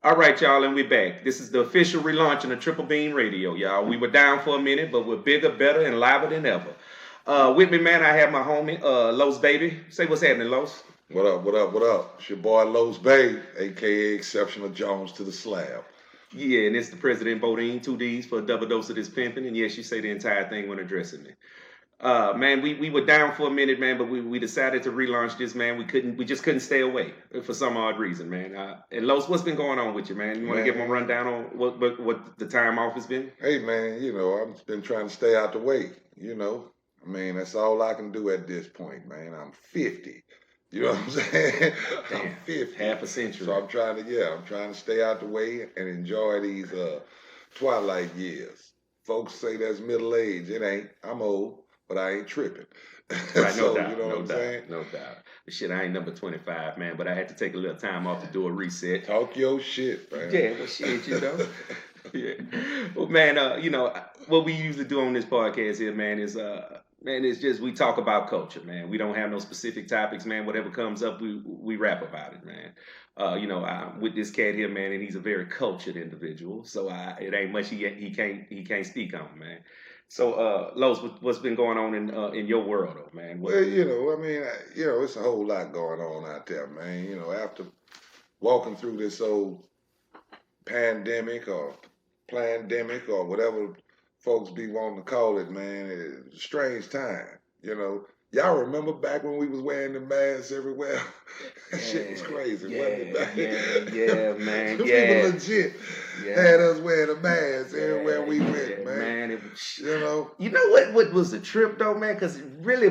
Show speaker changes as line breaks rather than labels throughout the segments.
All right, y'all, and we're back. This is the official relaunching of Triple Beam Radio, y'all. We were down for a minute, but we're bigger, better, and liver than ever. With me, man, I have my homie, Los Baby. Say what's happening, Los.
What up, what up, what up? It's your boy Los Bay, aka Exceptional Jones to the slab.
Yeah, and it's the President Bodine, two D's for a double dose of this pimping. And yes, you say the entire thing when addressing me. Man, we were down for a minute, man, but we decided to relaunch this, man. We just couldn't stay away for some odd reason, man. And Los, what's been going on with you, man? You want to give them a rundown on what the time off has been?
Hey man, I've been trying to stay out the way, I mean, that's all I can do at this point, man. I'm 50. You know what I'm saying?
Damn,
I'm 50.
Half a century.
So I'm trying to stay out the way and enjoy these twilight years. Folks say that's middle age. It ain't. I'm old, but I ain't tripping.
Right,
so,
no doubt,
you know
no
what I'm
doubt,
saying?
no doubt. But shit, I ain't number 25, man, but I had to take a little time off to do a reset.
Talk your shit, man.
Yeah, well, shit, Yeah. Well, man, what we usually do on this podcast here, man, is it's just we talk about culture, man. We don't have no specific topics, man. Whatever comes up, we rap about it, man. I'm with this cat here, man, and he's a very cultured individual. So it ain't much he can't speak on, man. So, Los, what's been going on in your world, though, man?
Well, it's a whole lot going on out there, man. After walking through this old pandemic or plandemic or whatever folks be wanting to call it, man, it's a strange time. Y'all remember back when we was wearing the masks everywhere? That shit was crazy, wasn't it? Back
Yeah, man.
People legit had us wearing a mask everywhere we went, man.
It was,
You
know what was the trip though, man? Because really,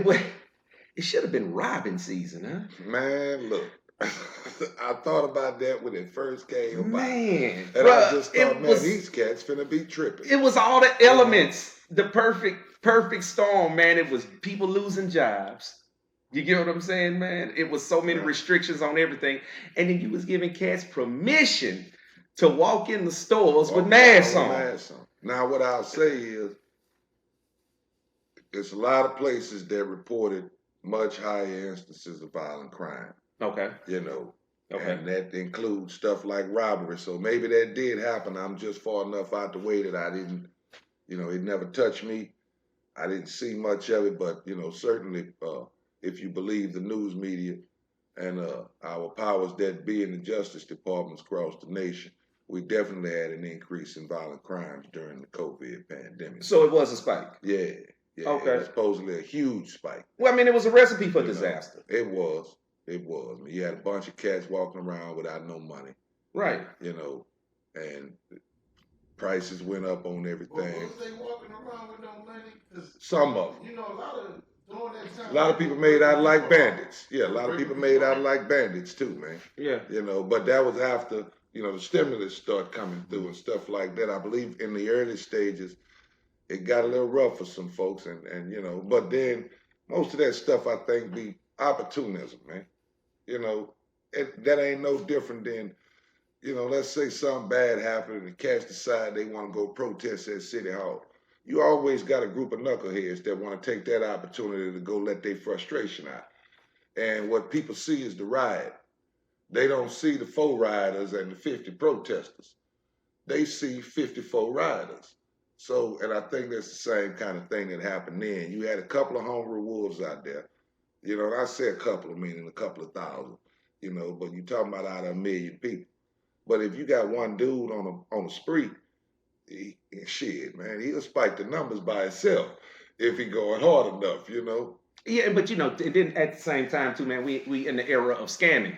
it should have been robbing season, huh?
Man, look. I thought about that when it first came about.
Man,
and I just thought, man, these cats finna be tripping.
It was all the elements, the perfect storm, man. It was people losing jobs. You get what I'm saying, man? It was so many restrictions on everything. And then you was giving cats permission to walk in the stores with masks on.
Now, what I'll say is, there's a lot of places that reported much higher instances of violent crime.
Okay.
Okay. And that includes stuff like robbery. So maybe that did happen. I'm just far enough out the way that I didn't, it never touched me. I didn't see much of it, but, certainly if you believe the news media and our powers that be in the justice departments across the nation, we definitely had an increase in violent crimes during the COVID pandemic.
So it was a spike?
Yeah.
Okay.
It was supposedly a huge spike.
Well, I mean, it was a recipe for disaster.
It was. You had a bunch of cats walking around without no money.
Right.
And prices went up on everything.
Well, was they walking around with no money?
Some of them.
A
lot of people made out like bandits. Yeah, a lot of people made out like bandits too, man.
Yeah.
But that was after, the stimulus started coming through and stuff like that. I believe in the early stages, it got a little rough for some folks and but then most of that stuff I think be opportunism, man. That ain't no different than, let's say something bad happened and the cats decide they want to go protest at City Hall. You always got a group of knuckleheads that want to take that opportunity to go let their frustration out. And what people see is the riot. They don't see the 4 rioters and the 50 protesters. They see 54 rioters. So, and I think that's the same kind of thing that happened then. You had a couple of hungry wolves out there. And I say a couple, meaning a couple of thousand, but you're talking about out of 1 million people. But if you got one dude on a spree, shit, man, he'll spike the numbers by himself if he going hard enough,
Yeah, but it didn't at the same time too, man. We in the era of scamming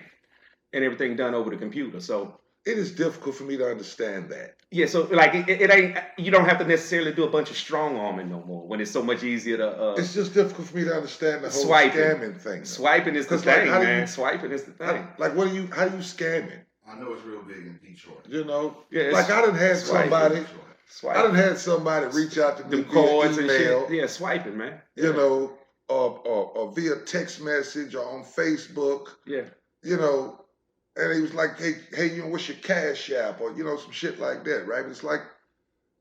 and everything done over the computer. So
it is difficult for me to understand that.
Yeah, so like it ain't, you don't have to necessarily do a bunch of strong arming no more when it's so much easier to.
It's just difficult for me to understand the whole scamming thing. Though.
Swiping is the thing, man. Swiping is the thing.
How do you scamming?
I know it's real big in Detroit.
Yeah, like I done had somebody. I done had somebody reach out to me via email.
Yeah, swiping, man.
Or via text message or on Facebook.
Yeah.
And he was like, hey, what's your Cash App? Or, some shit like that, right? But it's like,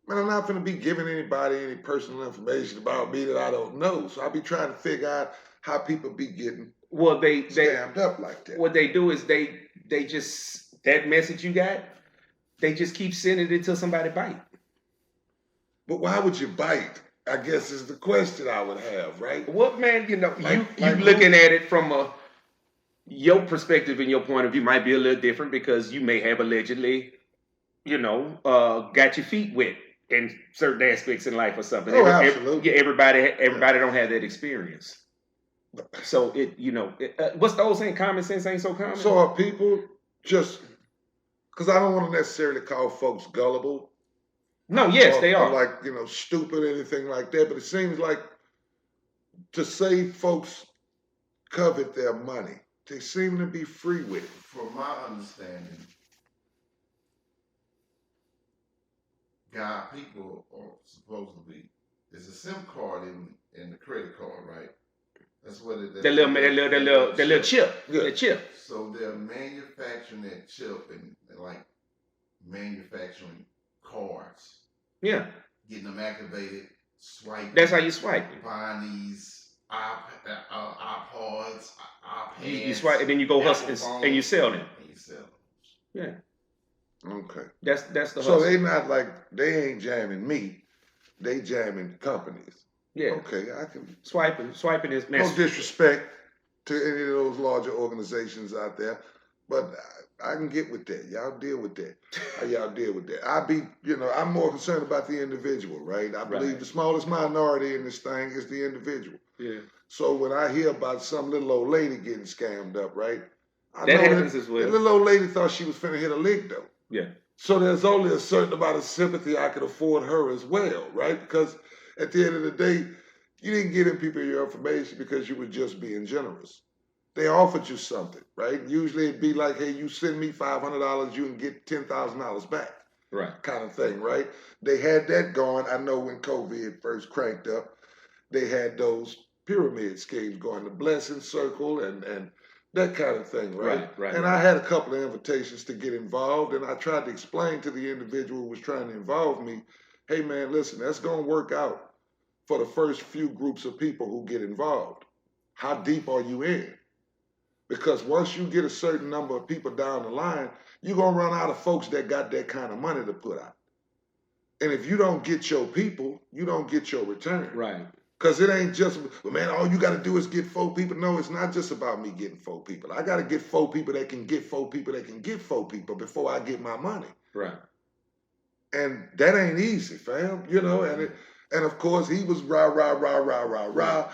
man, I'm not going to be giving anybody any personal information about me that I don't know. So I'll be trying to figure out how people be getting
they
scammed up like that.
What they do is they just, that message you got, They just keep sending it until somebody bite.
But why would you bite? I guess is the question I would have, right?
What, man? You know, you
Like
looking at it from your perspective and your point of view might be a little different because you may have allegedly, got your feet wet in certain aspects in life or something.
Oh, absolutely.
Everybody don't have that experience. So what's the old saying? Common sense ain't so common.
So are people just because I don't want to necessarily call folks gullible.
No, yes, they
or
are.
like stupid or anything like that. But it seems like to say folks covet their money, they seem to be free with it.
From my understanding, people are supposed to be. There's a SIM card in the credit card, right? That's what it is.
That little chip.
Yeah.
The chip.
So they're manufacturing that chip and like manufacturing cards.
Yeah.
Getting them activated, swiping.
That's how you swipe.
Buying these iPods, iPads.
You swipe and then you go hustle and you sell them.
And you sell them.
Yeah.
Okay.
That's the hustle.
So they not like they ain't jamming me, they jamming companies.
Yeah.
Okay, I can
swiping is
no disrespect to any of those larger organizations out there, but I can get with that. Y'all deal with that. How y'all deal with that? I'm more concerned about the individual, right? I believe the smallest minority in this thing is the individual.
Yeah.
So when I hear about some little old lady getting scammed up, right?
That happens as well.
The little old lady thought she was finna hit a lick though.
Yeah.
So there's only a certain amount of sympathy I could afford her as well, right? Because at the end of the day, you didn't give people your information because you were just being generous. They offered you something, right? Usually it'd be like, hey, you send me $500, you can get $10,000 back.
Right.
Kind of thing, right? They had that going. I know when COVID first cranked up, they had those pyramid schemes going, the blessing circle and that kind of thing, right?
Right.
And I had a couple of invitations to get involved, and I tried to explain to the individual who was trying to involve me, hey man, listen, that's going to work out for the first few groups of people who get involved. How deep are you in? Because once you get a certain number of people down the line, you're going to run out of folks that got that kind of money to put out. And if you don't get your people, you don't get your return.
Right.
Because it ain't just, well, man, all you got to do is get 4 people. No, it's not just about me getting 4 people. I got to get 4 people that can get 4 people that can get 4 people before I get my money.
Right.
And that ain't easy, fam. And of course, he was rah.
Right.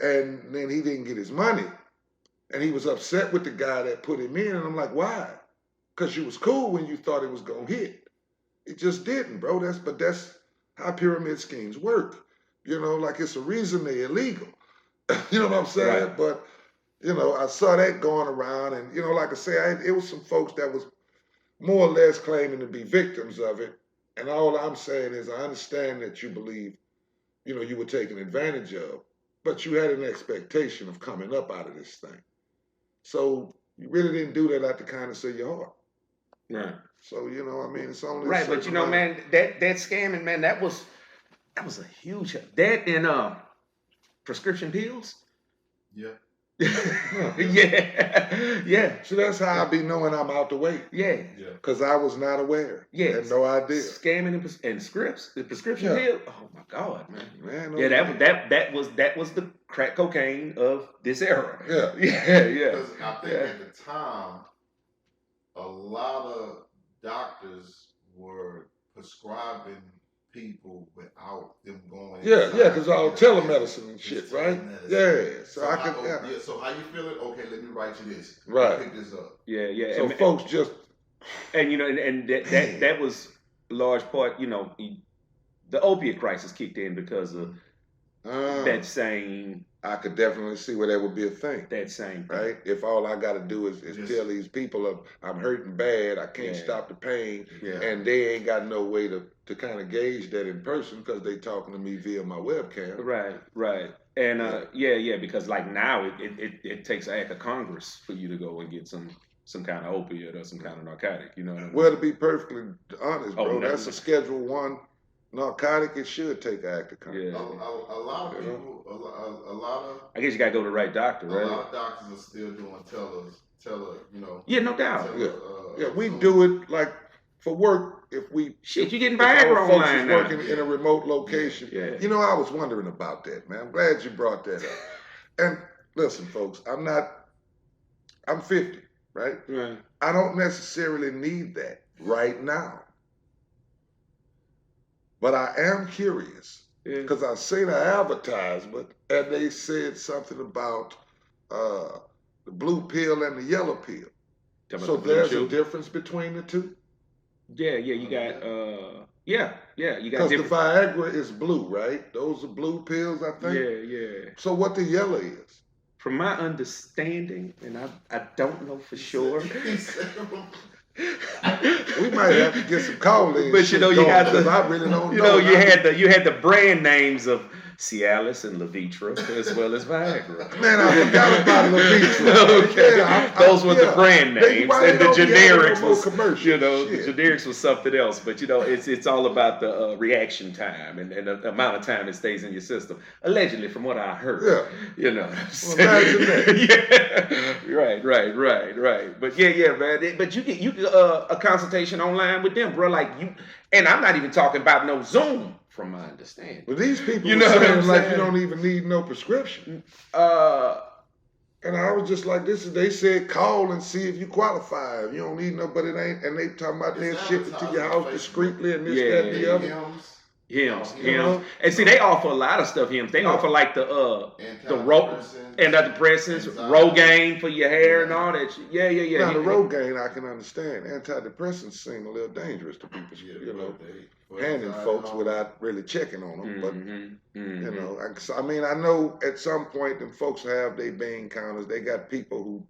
And then he didn't get his money. And he was upset with the guy that put him in. And I'm like, why? Because you was cool when you thought it was going to hit. It just didn't, bro. That's how pyramid schemes work. Like it's a reason they're illegal. You know what I'm saying?
Right.
But, I saw that going around. And, like I say, it was some folks that was more or less claiming to be victims of it. And all I'm saying is I understand that you believe, you were taken advantage of, but you had an expectation of coming up out of this thing. So you really didn't do that out the kindness of your heart.
Right.
So, it's only
right, but man, that scamming, man, that was a huge that and prescription pills.
Yeah.
yeah.
So that's how I be knowing I'm out the way.
Yeah.
Because I was not aware.
Yeah.
Had no idea.
Scamming and scripts, the prescription pill. Oh my God, man. That was the crack cocaine of this era.
Yeah.
Because I think at the time, a lot of doctors were prescribing people without them going.
Yeah, because all telemedicine and shit, right? Yeah. So I could.
Yeah. So how you feeling? Okay, let me write you this.
Right.
Pick this up.
Yeah.
So folks just.
And that was a large part. The opiate crisis kicked in because of that same.
I could definitely see where that would be a thing.
That same thing.
Right? If all I got to do is tell these people I'm hurting bad, I can't stop the pain, and they ain't got no way to kind of gauge that in person because they talking to me via my webcam.
Right. And because like now it takes an act of Congress for you to go and get some kind of opiate or some kind of narcotic. You know what I mean?
Well, to be perfectly honest, bro, that's a Schedule 1 narcotic. It should take an act of Congress.
Yeah. A lot of people.
I guess you gotta go to the right doctor, right?
A lot of doctors are still doing tele.
Yeah, no doubt.
We do it like for work, if
Shit, you getting
our
Viagra
folks
online
is
now.
working in a remote location,
Yeah.
you know, I was wondering about that, man. I'm glad you brought that up. And listen, folks, I'm 50, right?
Right.
I don't necessarily need that right now. But I am curious
Yeah.
because I seen an advertisement and they said something about the blue pill and the yellow pill.
Talking
So
about the blue
there's a
chew?
difference between the two?
Yeah, you got you got
Because the
different.
Viagra is blue, right? Those are blue pills, I think.
Yeah.
So what the yellow is?
From my understanding, and I don't know for sure.
We might have to get some call-ins.
But you know, you got
because I really don't
you
know.
know, you had the brand names of Cialis and Levitra as well as Viagra.
Man, I forgot about Levitra.
Okay,
Yeah,
those were the brand names, and the generics
no
was
commercial.
you know the generics was something else. But you know, it's all about the reaction time and the amount of time it stays in your system. Allegedly, from what I heard.
Yeah.
You know.
Well, imagine that.
Yeah. Right. But yeah, man. But you get a consultation online with them, bro. Like you, and I'm not even talking about no Zoom, from my understanding.
But these people
You
were
know what
saying
I'm
like
saying?
you don't even need no prescription. And I was just like, they said call and see if you qualify. You don't need no, but it ain't. And they talking about they'll ship it to your house discreetly and this, that, and the other.
Hymns.
know?
And see, they offer a lot of stuff. Hymns. They offer like the antidepressants, Rogaine for your hair and all that shit. Yeah.
Now the Rogaine I can understand. Antidepressants seem a little dangerous to people. You know, handing folks without really checking on them. But you know, I mean, I know at some point them folks have their bean counters. They got people who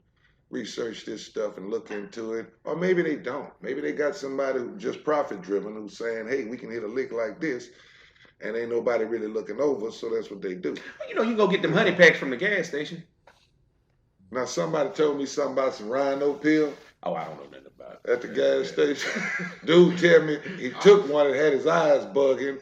research this stuff and look into it, or maybe they don't. Maybe they got somebody who just profit driven who's saying, "Hey, we can hit a lick like this," and ain't nobody really looking over, so that's what they do.
Well, you know, you go get them honey packs from the gas station.
Now somebody told me something about some rhino pill.
Oh, I don't know nothing about it.
At the gas station. Dude tell me he took one and had his eyes bugging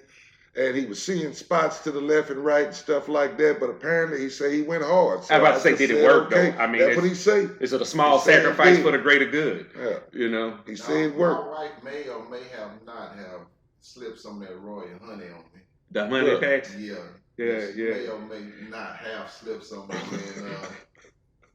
and he was seeing spots to the left and right and stuff like that, but apparently he said he went hard. So
I was about to say, did it work though? I mean,
that's what he say.
It's a small sacrifice for the greater good.
Yeah.
You know?
He said it worked.
My wife may or may have not have slipped some of that royal honey on me.
The honey packs?
Yeah.
Yeah.
May or may not have slipped some on me.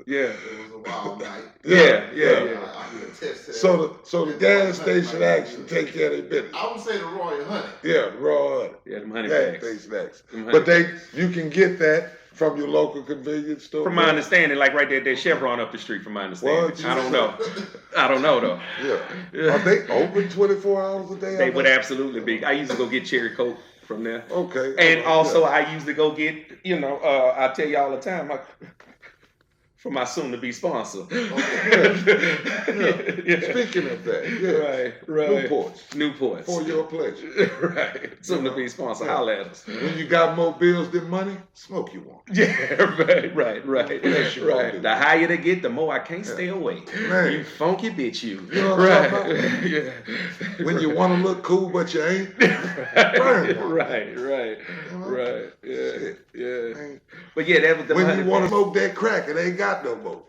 Yeah.
It was a wild night.
Yeah.
I can attest to that.
So the gas station actually take care of their business.
I would say the royal honey.
Yeah, the raw honey.
Yeah, them honey
Gas
packs.
station actually. But you can get that from your local convenience store.
From my understanding, like right there, there's Chevron up the street. From my understanding,
What?
I don't know though.
Yeah. Are they open 24 hours a day?
They would absolutely be. I used to go get cherry coke from there.
Okay.
And also, I used to go get, you know, I tell you all the time, for my soon-to-be sponsor.
Yeah. Speaking of that,
Right.
Newports. For your pleasure.
Right. Soon-to-be sponsor. Holla at us.
When you got more bills than money, smoke you want.
Yeah, right. The higher they get, the more I can't stay away.
Man.
You funky bitch, you.
You know what I'm talking
about? Yeah.
When you want to look cool, but you ain't.
Right. Yeah. But yeah, that was the
when you want to smoke that crack, it ain't got no more.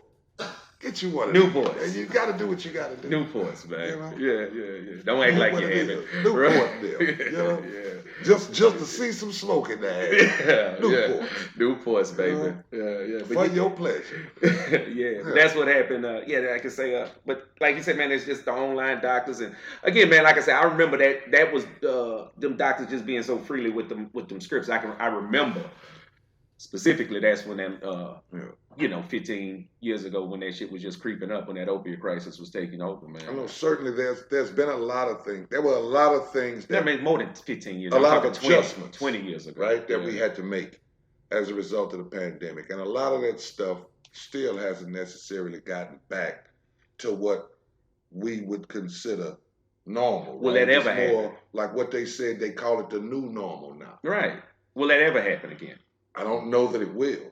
Get you one of
Newports.
And you got to do what you got to do.
Newports, man.
You know?
Yeah. Don't act like you have it.
Newport deal. You know?
Yeah.
Just to see some smoke in there.
Newports, baby. Yeah.
For your pleasure.
Yeah. That's what happened. I can say. But like you said, man, it's just the online doctors, and again, man, like I said, I remember that was them doctors just being so freely with them scripts. I remember. Specifically, that's when them, 15 years ago when that shit was just creeping up, when that opioid crisis was taking over, man.
I know certainly there's been a lot of things. There were a lot of things
that made more than 15 years.
A lot of adjustments,
20 years ago,
right? That we had to make as a result of the pandemic, and a lot of that stuff still hasn't necessarily gotten back to what we would consider normal.
Will
right?
that ever happen?
Like what they said, they call it the new normal now.
Right. Will that ever happen again?
I don't know that it will.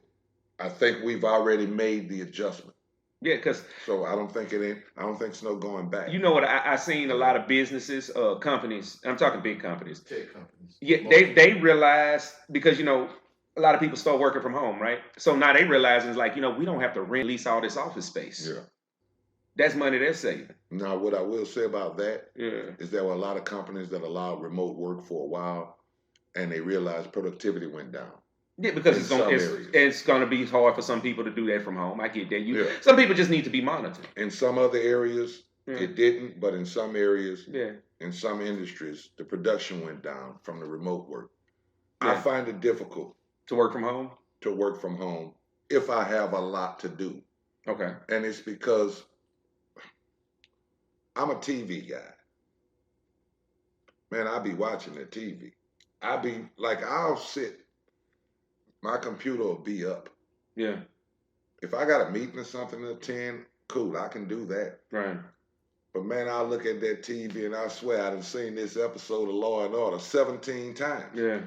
I think we've already made the adjustment.
Yeah, because
so I don't think it's no going back.
You know what? I seen a lot of businesses, companies. I'm talking big companies.
Tech companies.
Yeah, they realize, because a lot of people start working from home, right? So now they realize it's like we don't have to release all this office space.
Yeah.
That's money they're saving.
Now, what I will say about that
Yeah.
is there were a lot of companies that allowed remote work for a while, and they realized productivity went down.
Yeah, because
In some areas.
it's gonna be hard for some people to do that from home. I get that.
Yeah.
Some people just need to be monitored.
In some other areas,
Yeah.
it didn't, but in some areas,
Yeah.
in some industries, the production went down from the remote work.
Yeah.
I find it difficult
To work from home?
to work from home if I have a lot to do.
Okay.
And it's because I'm a TV guy. Man, I be watching the TV. I be like, I'll sit, my computer will be up.
Yeah.
If I got a meeting or something to attend, cool, I can do that.
Right.
But man, I look at that TV and I swear I've seen this episode of Law and Order 17 times.
Yeah.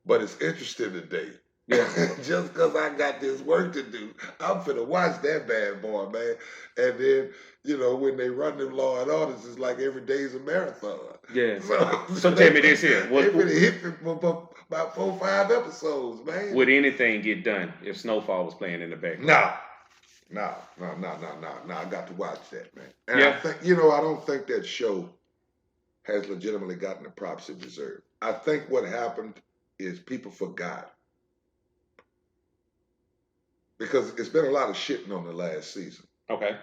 But it's interesting today.
Yeah.
Just because I got this work to do, I'm finna watch that bad boy, man. And then, you know, when they run them Law and Orders, it's like every day's a marathon.
Yeah. So tell me this here.
They finna hit me for about 4 or 5 episodes, man.
Would anything get done if Snowfall was playing in the background?
No. I got to watch that, man. And
Yeah.
I think, you know, I don't think that show has legitimately gotten the props it deserved. I think what happened is people forgot. Because it's been a lot of shitting on the last season.
Okay.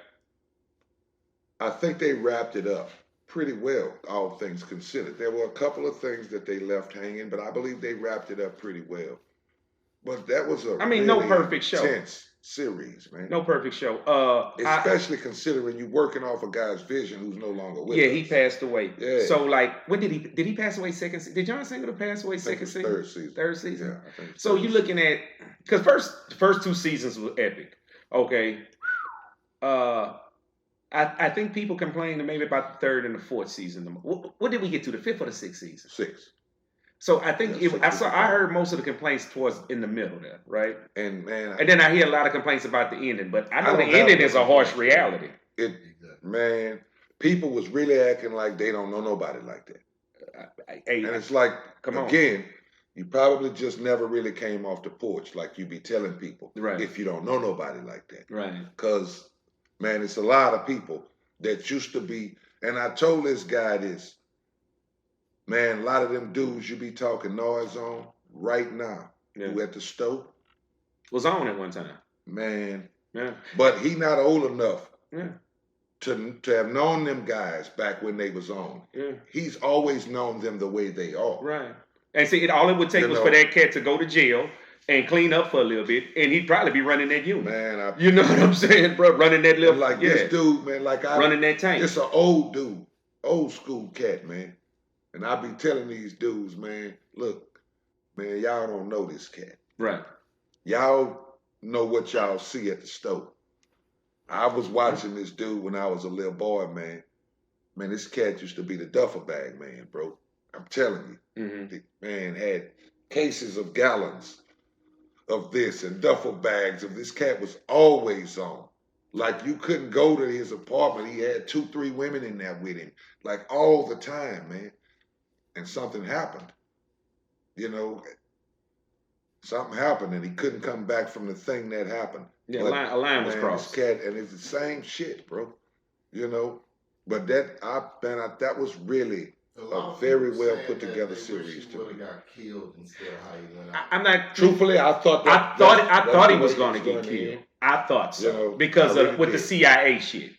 I think they wrapped it up pretty well, all things considered. There were a couple of things that they left hanging, but I believe they wrapped it up pretty well. But that was a
no perfect show.
Intense series, man.
No perfect show.
Especially considering you working off a guy's vision who's no longer with us.
Yeah, he passed away.
Yeah.
So like, when did he pass away second season? Did John Singer pass away second season?
Third season.
Third season?
Yeah, I think
so you're looking at, because first 2 seasons was epic. Okay. I think people complained maybe about the 3rd and the 4th season. What did we get to, the 5th or the 6th season?
6.
So I think
Yeah,
I heard most of the complaints towards in the middle there, right?
And man,
And then I hear a lot of complaints about the ending, but I know
I
the
don't have
ending
no
is a harsh
complaints.
reality.
Man, people was really acting like they don't know nobody like that.
Hey,
And it's like,
come on.
again, you probably just never really came off the porch like you be telling people.
Right.
If you don't know nobody like that.
Right.
Because, man, it's a lot of people that used to be, and I told this guy this, man, a lot of them dudes you be talking noise on right now, who at the stove.
Was on at one time.
Man.
Yeah.
But he not old enough
Yeah.
to have known them guys back when they was on.
Yeah.
He's always known them the way they are.
Right. And see, all it would take was for that cat to go to jail and clean up for a little bit, and he'd probably be running that unit.
Man,
you know what I'm saying, bro? Running that little,
like this dude, man, like
running that tank.
It's an old dude, old school cat, man. And I be telling these dudes, man, look, man, y'all don't know this cat.
Right.
Y'all know what y'all see at the stove. I was watching this dude when I was a little boy, man. Man, this cat used to be the duffel bag man, bro. I'm telling you.
Mm-hmm.
The man had cases of gallons of this and duffel bags of this. Cat was always on. Like you couldn't go to his apartment. He had 2, 3 women in there with him. Like all the time, man. And something happened. You know, something happened and he couldn't come back from the thing that happened.
Yeah, a line was crossed.
This cat, and it's the same shit, bro. You know, but that was really a very well put together series to me.
Got killed instead of how he went out.
I'm not.
Truthfully, I thought
he was going to get killed. I thought so,
you know,
because
really
with the CIA shit.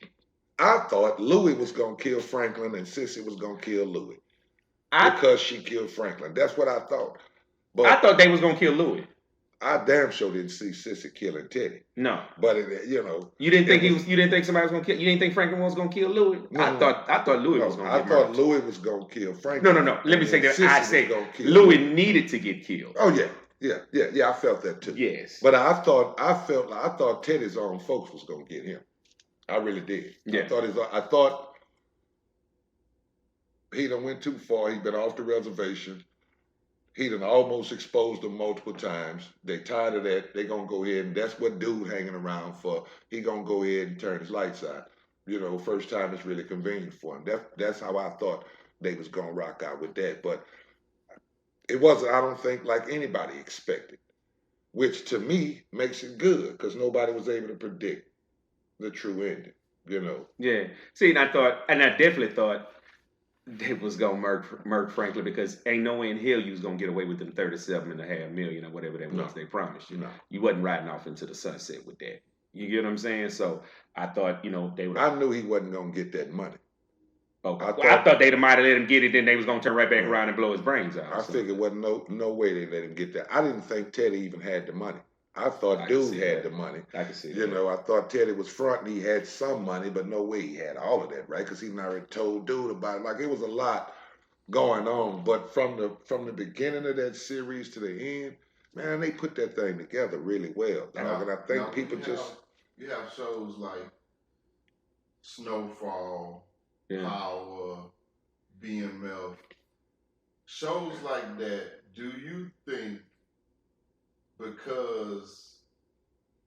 I thought Louis was going to kill Franklin and Sissy was going to kill Louis because she killed Franklin. That's what I thought. But
I thought they was going to kill Louis.
I damn sure didn't see Sissy killing Teddy.
No,
but you know,
you didn't think you didn't think somebody was going to kill. You didn't think Franklin was going to kill Louis.
No,
I thought Louis was going to.
I thought Louis was going to kill Franklin.
No. Let me say that.
Sissy
I say Louis needed to get killed.
Oh yeah. I felt that too.
Yes,
but I thought Teddy's own folks was going to get him. I really did.
Yeah.
I thought he done went too far. He'd been off the reservation. He done almost exposed them multiple times. They tired of that. They gonna go ahead and that's what dude hanging around for. He gonna go ahead and turn his lights out. You know, first time it's really convenient for him. That's how I thought they was gonna rock out with that. But it wasn't, I don't think, like anybody expected. Which to me makes it good, because nobody was able to predict the true ending. You know.
Yeah. See, and I definitely thought they was gonna murk Franklin because ain't no way in hell you was gonna get away with them 37.5 million or whatever that
No.
was they promised you.
No.
You wasn't riding off into the sunset with that. You get what I'm saying? So I thought, they would.
I knew he wasn't gonna get that money.
Okay. I thought they might have let him get it, then they was gonna turn right back
Right.
around and blow his brains out.
I figured wasn't no way they let him get that. I didn't think Teddy even had the money. I thought Dude had the money.
I can see that.
You know, I thought Teddy was front and he had some money, but no way he had all of that, right? Because he already told Dude about it. Like, it was a lot going on. But from the beginning of that series to the end, man, they put that thing together really well, dog. And I think people
you have shows like Snowfall, Power, BMF, shows like that. Do you think because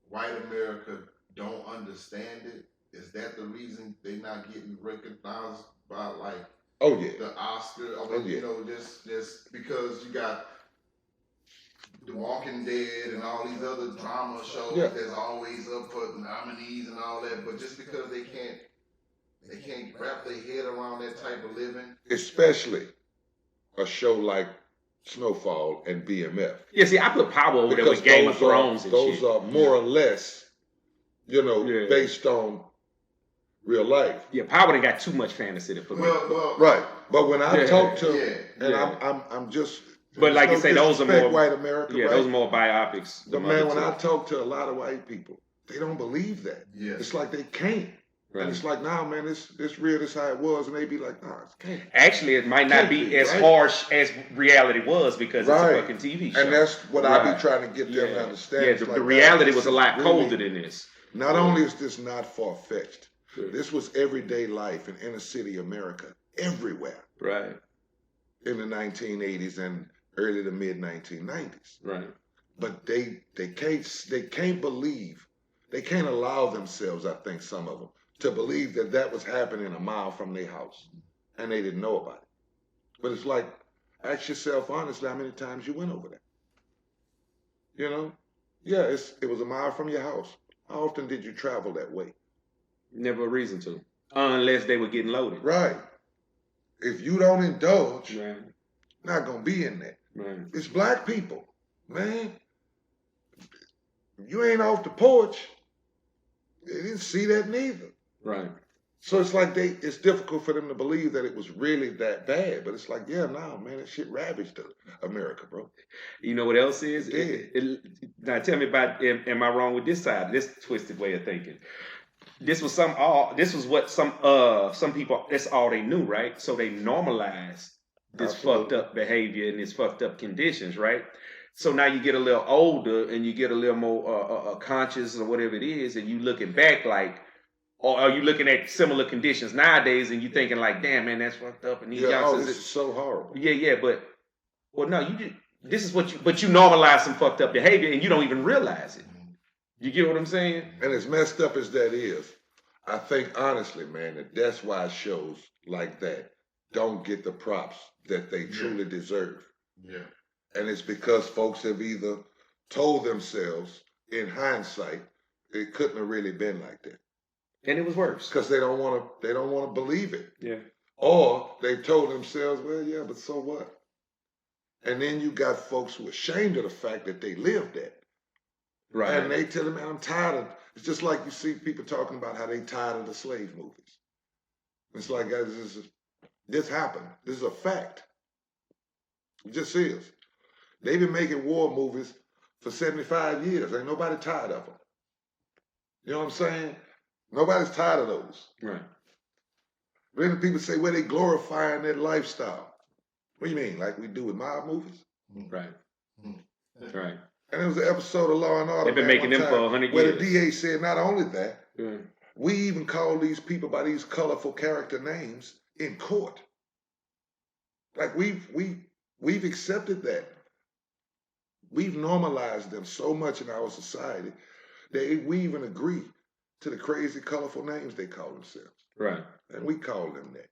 white America don't understand it, is that the reason they're not getting recognized by like the Oscar? I mean, just because you got The Walking Dead and all these other drama shows that's always up for nominees and all that, but just because they can't wrap their head around that type of living.
Especially a show like Snowfall and BMF.
Yeah, see, I put Power over there with Game of Thrones and
those are more or less, based on real life.
Yeah, Power ain't got too much fantasy for me.
Well, right. But when I talk to, I'm just.
But like you say, those are more
white America.
Yeah,
right?
Those are more biopics.
But man, when I talk to a lot of white people, they don't believe that.
Yeah.
It's like they can't. Right. And it's like, nah, man, this real, this how it was, and they be like, nah, it can't.
Actually, it might not be as harsh as reality was because it's a fucking TV show.
And that's what I be trying to get them to understand.
Yeah, the reality was a lot colder than this.
Not only is this not far-fetched, this was everyday life in inner city America, everywhere.
Right.
In the 1980s and early to mid 1990s.
Right.
But they can't believe, they can't allow themselves, I think some of them, to believe that was happening a mile from their house and they didn't know about it. But it's like, ask yourself honestly how many times you went over there. Yeah, it was a mile from your house. How often did you travel that way?
Never a reason to, unless they were getting loaded.
Right. If you don't indulge,
right.
Not gonna be in there.
Right.
It's black people, man. You ain't off the porch. They didn't see that neither.
Right.
So it's like it's difficult for them to believe that it was really that bad. But it's like, man, that shit ravaged America, bro.
You know what else is? Now tell me about, am I wrong with this side, this twisted way of thinking? This was what some people, that's all they knew, right? So they normalized this fucked up behavior and this fucked up conditions, right? So now you get a little older and you get a little more conscious or whatever it is, and you looking back like, or are you looking at similar conditions nowadays and you thinking like, damn, man, that's fucked up and these youngsters.
This is so horrible.
Yeah, but no, this is but you normalize some fucked up behavior and you don't even realize it. You get what I'm saying?
And as messed up as that is, I think honestly, man, that's why shows like that don't get the props that they truly deserve.
Yeah.
And it's because folks have either told themselves in hindsight it couldn't have really been like that.
And it was worse.
Because they don't want to believe it.
Yeah.
Or they've told themselves, well, yeah, but so what? And then you got folks who are ashamed of the fact that they lived that. Right. And they tell them, man, I'm tired of, it's just like you see people talking about how they tired of the slave movies. It's like, guys, this happened. This is a fact. It just is. They've been making war movies for 75 years. Ain't nobody tired of them. You know what I'm saying? Nobody's tired of those.
Right.
Then people say, well, they glorifying that lifestyle. What do you mean? Like we do with mob movies?
Right. Right.
And there was an episode of Law and Order.
They've been making them for 100 years.
Where the DA said not only that, we even call these people by these colorful character names in court. Like we've accepted that. We've normalized them so much in our society that we even agree to the crazy, colorful names they call themselves.
Right.
And we call them that.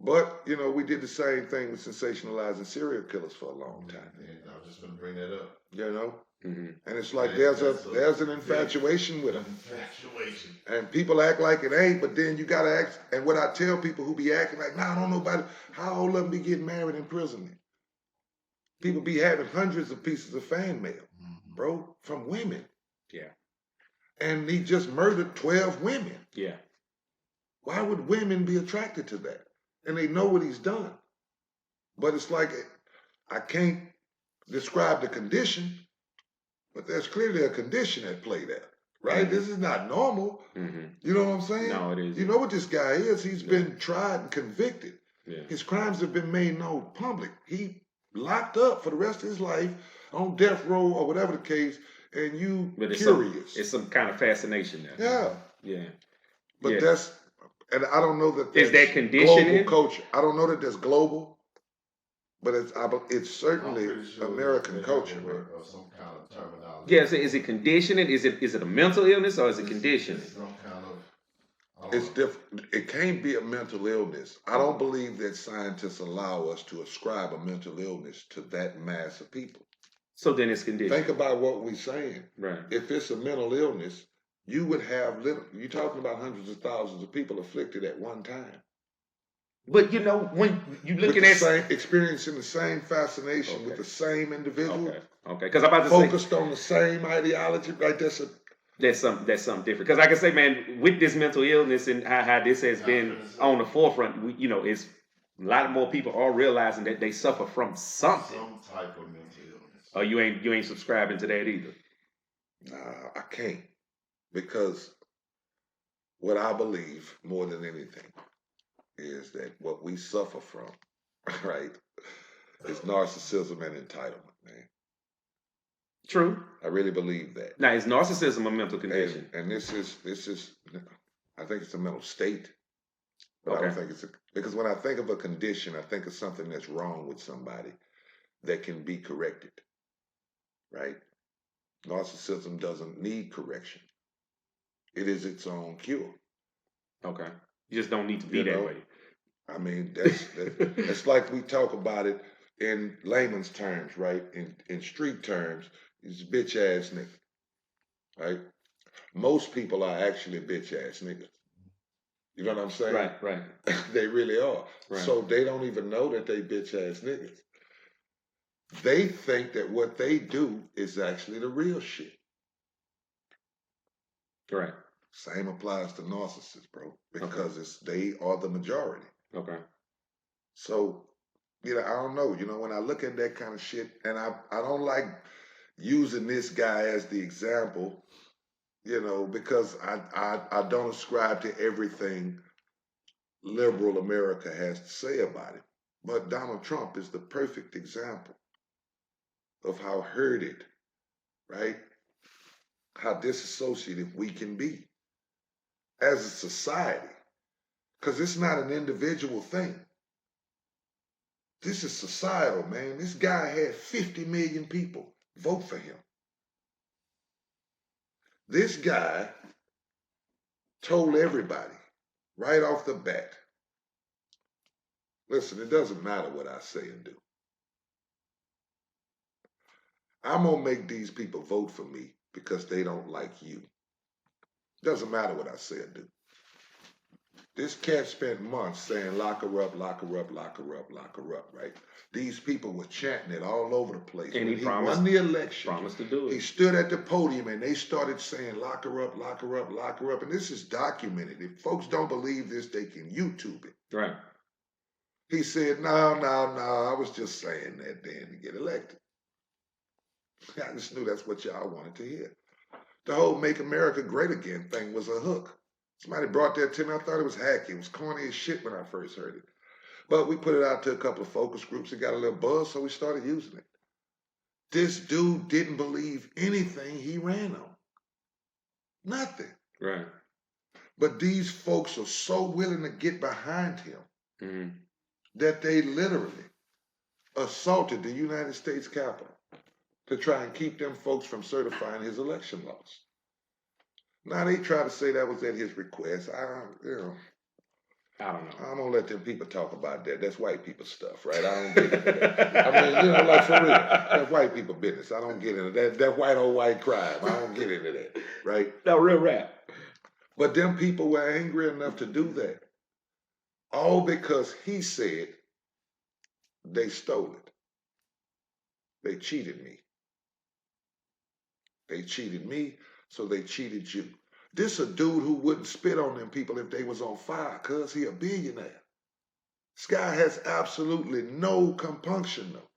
But, you know, we did the same thing with sensationalizing serial killers for a long time.
And I was just going to bring that up.
You know?
Mm-hmm.
And it's like there's an infatuation with them.
Infatuation.
And people act like it ain't, but then you got to act. And what I tell people who be acting like, nah, I don't know about it. How old of them be getting married in prison? People be having hundreds of pieces of fan mail, bro, from women.
Yeah.
And he just murdered 12 women.
Yeah.
Why would women be attracted to that? And they know what he's done. But it's like, I can't describe the condition, but there's clearly a condition at play there, right? Mm-hmm. This is not normal. Mm-hmm. You know what I'm saying?
No, it is.
You know what this guy is? He's been tried and convicted.
Yeah. His
crimes have been made known public. He locked up for the rest of his life on death row or whatever the case, and you curious.
It's some kind of fascination there.
Yeah.
Yeah.
But that's, and I don't know that
is that conditioning?
Global culture. I don't know that there's global, but it's certainly sure American culture, man.
Some kind of terminology.
Yeah, so is it conditioning? Is it a mental illness or is it conditioning?
It's some kind of.
It's different. It can't be a mental illness. I don't believe that scientists allow us to ascribe a mental illness to that mass of people.
So then it's conditioning.
Think about what we're saying.
Right.
If it's a mental illness, you would have you're talking about hundreds of thousands of people afflicted at one time.
But you know, when you looking at
experiencing the same fascination with the same individual.
Okay. Because I'm about to
focused on the same ideology, right?
That's something different. Because like I say, man, with this mental illness and how this has been on the forefront, it's a lot more people are realizing that they suffer from something.
Some type of mental illness.
Oh, you ain't subscribing to that either.
Nah, I can't. Because what I believe more than anything is that what we suffer from, right, is narcissism and entitlement, man.
True.
I really believe that.
Now, is narcissism a mental condition?
And this is, I think it's a mental state. But I don't think because when I think of a condition, I think of something that's wrong with somebody that can be corrected, right? Narcissism doesn't need correction. It is its own cure.
Okay. You just don't need to be that way.
I mean, that's like we talk about it in layman's terms, right? In street terms, it's bitch ass nigga, right? Most people are actually bitch ass niggas. You know what I'm saying?
Right.
They really are. Right. So they don't even know that they bitch ass niggas. They think that what they do is actually the real shit.
Right.
Same applies to narcissists, bro, because they are the majority.
Okay.
So, I don't know. When I look at that kind of shit, and I don't like using this guy as the example, because I don't ascribe to everything liberal America has to say about it. But Donald Trump is the perfect example of how herded, right? How disassociative we can be as a society. Because it's not an individual thing. This is societal, man. This guy had 50 million people vote for him. This guy told everybody right off the bat, listen, it doesn't matter what I say and do. I'm going to make these people vote for me because they don't like you. Doesn't matter what I say or do. This cat spent months saying, lock her up, lock her up, lock her up, lock her up, right? These people were chanting it all over the place.
And
he won the election.
Promised to do it.
He stood at the podium and they started saying, lock her up, lock her up, lock her up. And this is documented. If folks don't believe this, they can YouTube it.
Right.
He said, no, I was just saying that then to get elected. I just knew that's what y'all wanted to hear. The whole Make America Great Again thing was a hook. Somebody brought that to me. I thought it was hacky. It was corny as shit when I first heard it. But we put it out to a couple of focus groups. It got a little buzz, so we started using it. This dude didn't believe anything he ran on. Nothing.
Right.
But these folks are so willing to get behind him that they literally assaulted the United States Capitol to try and keep them folks from certifying his election loss. Now, they try to say that was at his request.
I don't know.
I'm gonna let them people talk about that. That's white people stuff, right? I don't get into that. I mean, like for real, that's white people business. I don't get into that. That white on white crime. I don't get into that, right?
No, real rap.
But them people were angry enough to do that, all because he said they stole it. They cheated me. They cheated me, so they cheated you. This a dude who wouldn't spit on them people if they was on fire, cuz he a billionaire. This guy has absolutely no compunction though.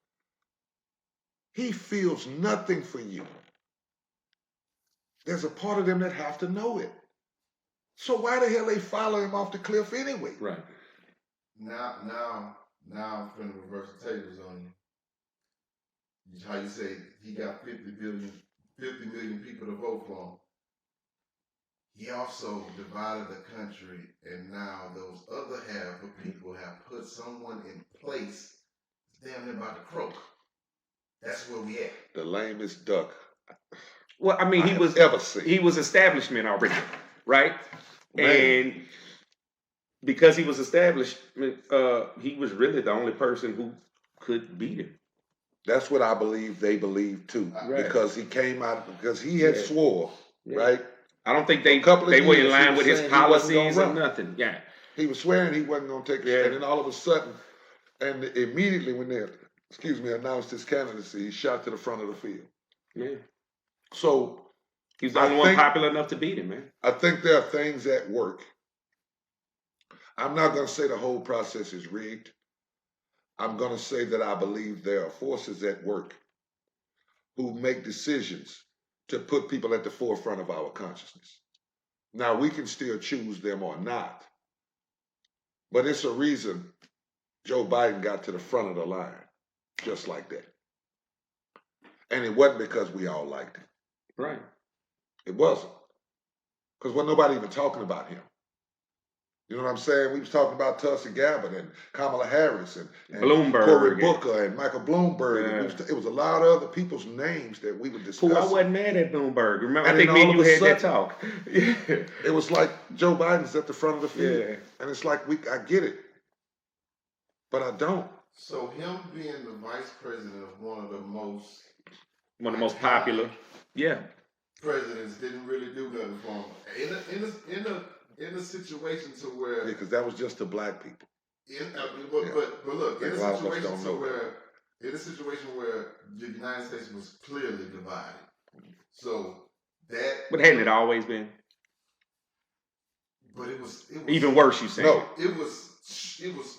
He feels nothing for you. There's a part of them that have to know it. So why the hell they follow him off the cliff anyway?
Right.
Now I'm finna reverse the tables on you. How you say he got 50 million people to vote for him. He also divided the country, and now those other half of people have put someone in place damn near about to croak. That's where we at.
The lamest duck.
Well, I mean, he was establishment already, right? Man. And because he was established, he was really the only person who could beat him.
That's what I believe they believe too. Right. Because he came out, because he had swore, right?
I don't think they were in line with his policies or nothing. Yeah.
He was swearing he wasn't going to take it. And then all of a sudden, and immediately when they, announced his candidacy, he shot to the front of the field.
Yeah.
So
he was the only one popular enough to beat him, man.
I think there are things at work. I'm not going to say the whole process is rigged. I'm going to say that I believe there are forces at work who make decisions to put people at the forefront of our consciousness. Now, we can still choose them or not, but it's a reason Joe Biden got to the front of the line, just like that. And it wasn't because we all liked him.
Right.
It wasn't. Because wasn't nobody even talking about him. You know what I'm saying? We was talking about Tulsi Gabbard and Kamala Harris and
Bloomberg,
Cory Booker and Michael Bloomberg. Yeah. And it was a lot of other people's names that we were discussing.
I wasn't mad at Bloomberg. Remember, I think me and you had that talk.
It was like Joe Biden's at the front of the field. Yeah. And it's like, I get it. But I don't.
So him being the vice president of one of the most
popular,
presidents didn't really do nothing for him. In a situation to where,
because that was just the black people.
But look, in a situation where the United States was clearly divided, so that.
But hadn't it always been?
But it was
even worse. You say?
No, it was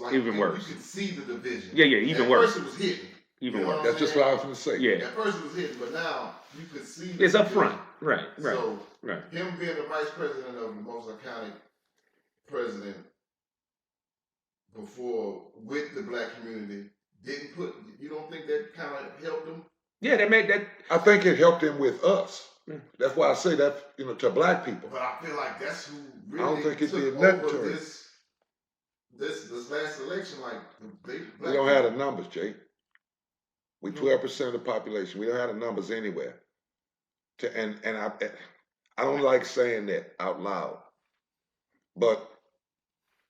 like
even worse.
You could see the division.
Yeah, even worse.
At first it was hidden.
Even worse. That's just what I was going to say.
Yeah.
At first it was hidden, but now you could see.
It's up front. Right.
So him being the vice president of the most iconic president before with the black community you don't think that kind of helped him?
Yeah, that made that.
I think it helped him with us. That's why I say that, to black people.
But I feel like that's who really
I don't think it
took
did
over
nothing to him.
This last election. Like
we don't have the numbers, Jay. We 12% of the population. We don't have the numbers anywhere. And I don't like saying that out loud, but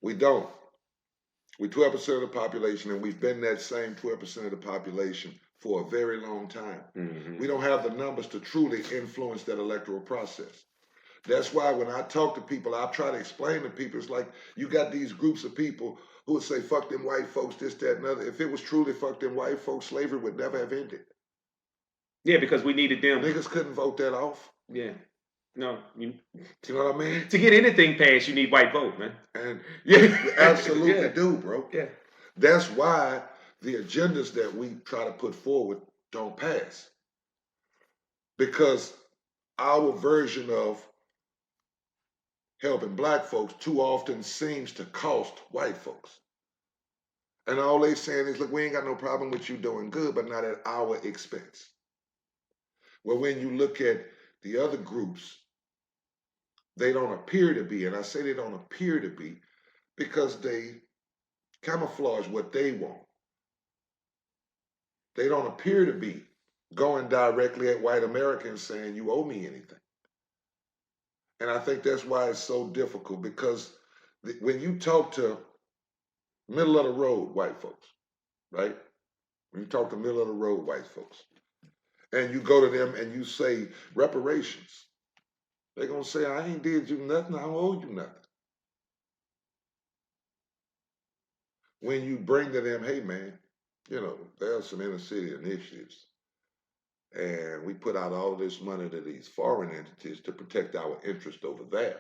we don't. We 12% of the population, and we've been that same 12% of the population for a very long time. Mm-hmm. We don't have the numbers to truly influence that electoral process. That's why when I talk to people, I try to explain to people, it's like you got these groups of people who would say, fuck them white folks, this, that, and other. If it was truly fuck them white folks, slavery would never have ended.
Yeah, because we needed them.
Niggas couldn't vote that off.
Yeah. No.
You know what I mean?
To get anything passed, you need white vote, man.
And you absolutely do, bro.
Yeah.
That's why the agendas that we try to put forward don't pass. Because our version of helping black folks too often seems to cost white folks. And all they saying is, look, we ain't got no problem with you doing good, but not at our expense. Well, when you look at the other groups, they don't appear to be, and I say they don't appear to be because they camouflage what they want. They don't appear to be going directly at white Americans saying, you owe me anything. And I think that's why it's so difficult, because when you talk to middle of the road white folks, right? When you talk to middle of the road white folks, and you go to them and you say reparations, they're gonna say, I ain't did you nothing, I don't owe you nothing. When you bring to them, hey man, there are some inner city initiatives, and we put out all this money to these foreign entities to protect our interest over there.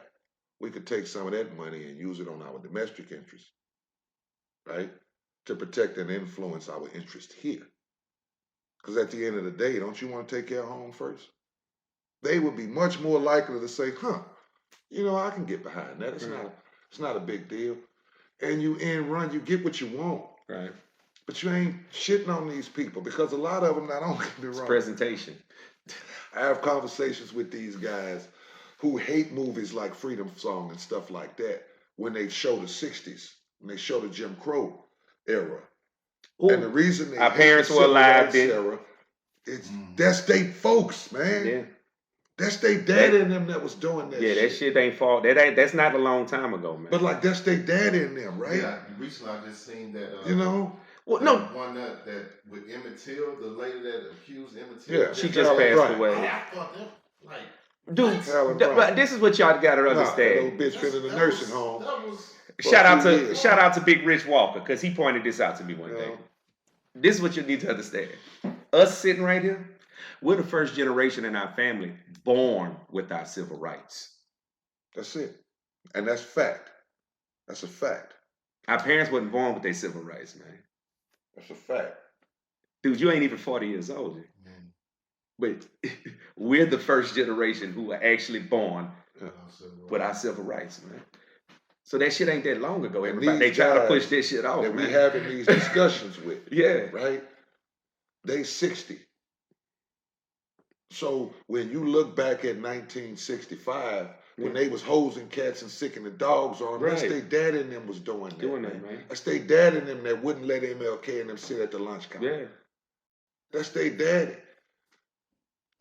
We could take some of that money and use it on our domestic interest, right? To protect and influence our interest here. Because at the end of the day, don't you want to take care of home first? They would be much more likely to say, I can get behind that. It's not a big deal. And you you get what you want.
Right.
But you ain't shitting on these people because a lot of them, not only get me wrong.
It's presentation.
I have conversations with these guys who hate movies like Freedom Song and stuff like that when they show the 60s, when they show the Jim Crow era. Ooh, and the reason they
our parents were alive then.
Era, that's they folks, man. Yeah. That's they daddy in them that was doing that shit.
Yeah, that shit ain't fault. That's not a long time ago, man.
But like that's they daddy in them, right?
Yeah, recently I just seen that.
Well,
no. One that with Emmett Till, the lady that accused Emmett Till.
Yeah, she just passed away.
I thought that, like,
dude, but this is what y'all gotta understand.
That bitch been in the nursing home.
Shout out to Big Rich Walker, because he pointed this out to me one day. This is what you need to understand. Us sitting right here, we're the first generation in our family born with our civil rights.
That's it. And that's fact. That's a fact.
Our parents wasn't born with their civil rights, man.
That's a fact.
Dude, you ain't even 40 years old. But we're the first generation who were actually born with our civil rights, man. So that shit ain't that long ago. Everybody, they try to push this shit off,
that
man.
We having these discussions with.
Yeah.
Right? They 60. So when you look back at 1965, when they was hosing cats and sicking the dogs on them, that's they dad and them was doing that, man. That's they dad and them that wouldn't let MLK and them sit at the lunch counter. Yeah. That's they daddy.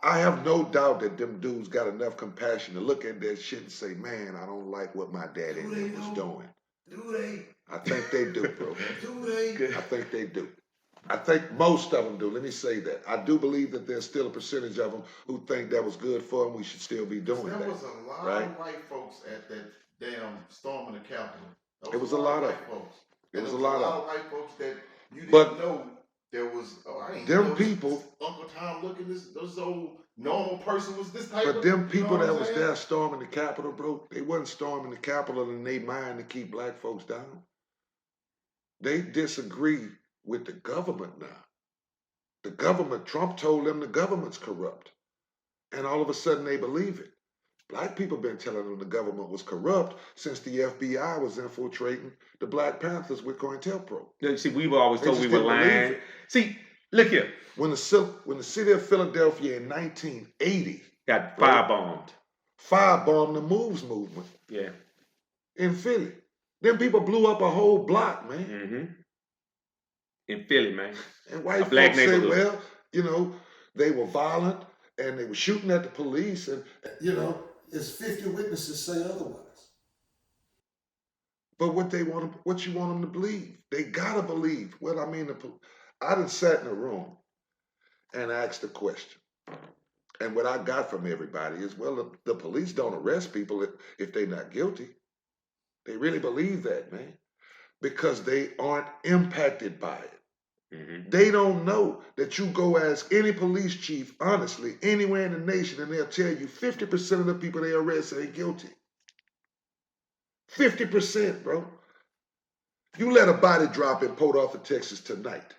I have no doubt that them dudes got enough compassion to look at that shit and say, man, I don't like what my daddy and them was doing.
Do they?
I think they do, bro.
Do they?
I think they do. I think most of them do. Let me say that. I do believe that there's still a percentage of them who think that was good for them. We should still be doing that.
There was a lot of white folks at that damn storming the Capitol.
It was a lot of
white folks.
It was a lot of
white folks that you didn't know there was. I ain't
them
know
people.
Uncle Tom looking this old normal person was this type.
But them people that was there storming the Capitol, bro, they wasn't storming the Capitol in their mind to keep black folks down. They disagree with the government now. The government, Trump told them the government's corrupt. And all of a sudden they believe it. Black people been telling them the government was corrupt since the FBI was infiltrating the Black Panthers with COINTELPRO.
See, we were always told we were lying. See, look here.
When the city of Philadelphia in 1980
got firebombed
the Moves movement.
Yeah.
In Philly. Then people blew up a whole block, man.
Mm-hmm. In Philly, man.
And white folks say, well, they were violent and they were shooting at the police and, it's 50 witnesses say otherwise. But what you want them to believe? They gotta believe. Well, I mean, I done sat in a room and asked a question. And what I got from everybody is, well, the police don't arrest people if they're not guilty. They really believe that, man. Because they aren't impacted by it. Mm-hmm. They don't know that you go ask any police chief, honestly, anywhere in the nation, and they'll tell you 50% of the people they arrest ain't guilty. 50%, bro. You let a body drop in Port Arthur, Texas tonight.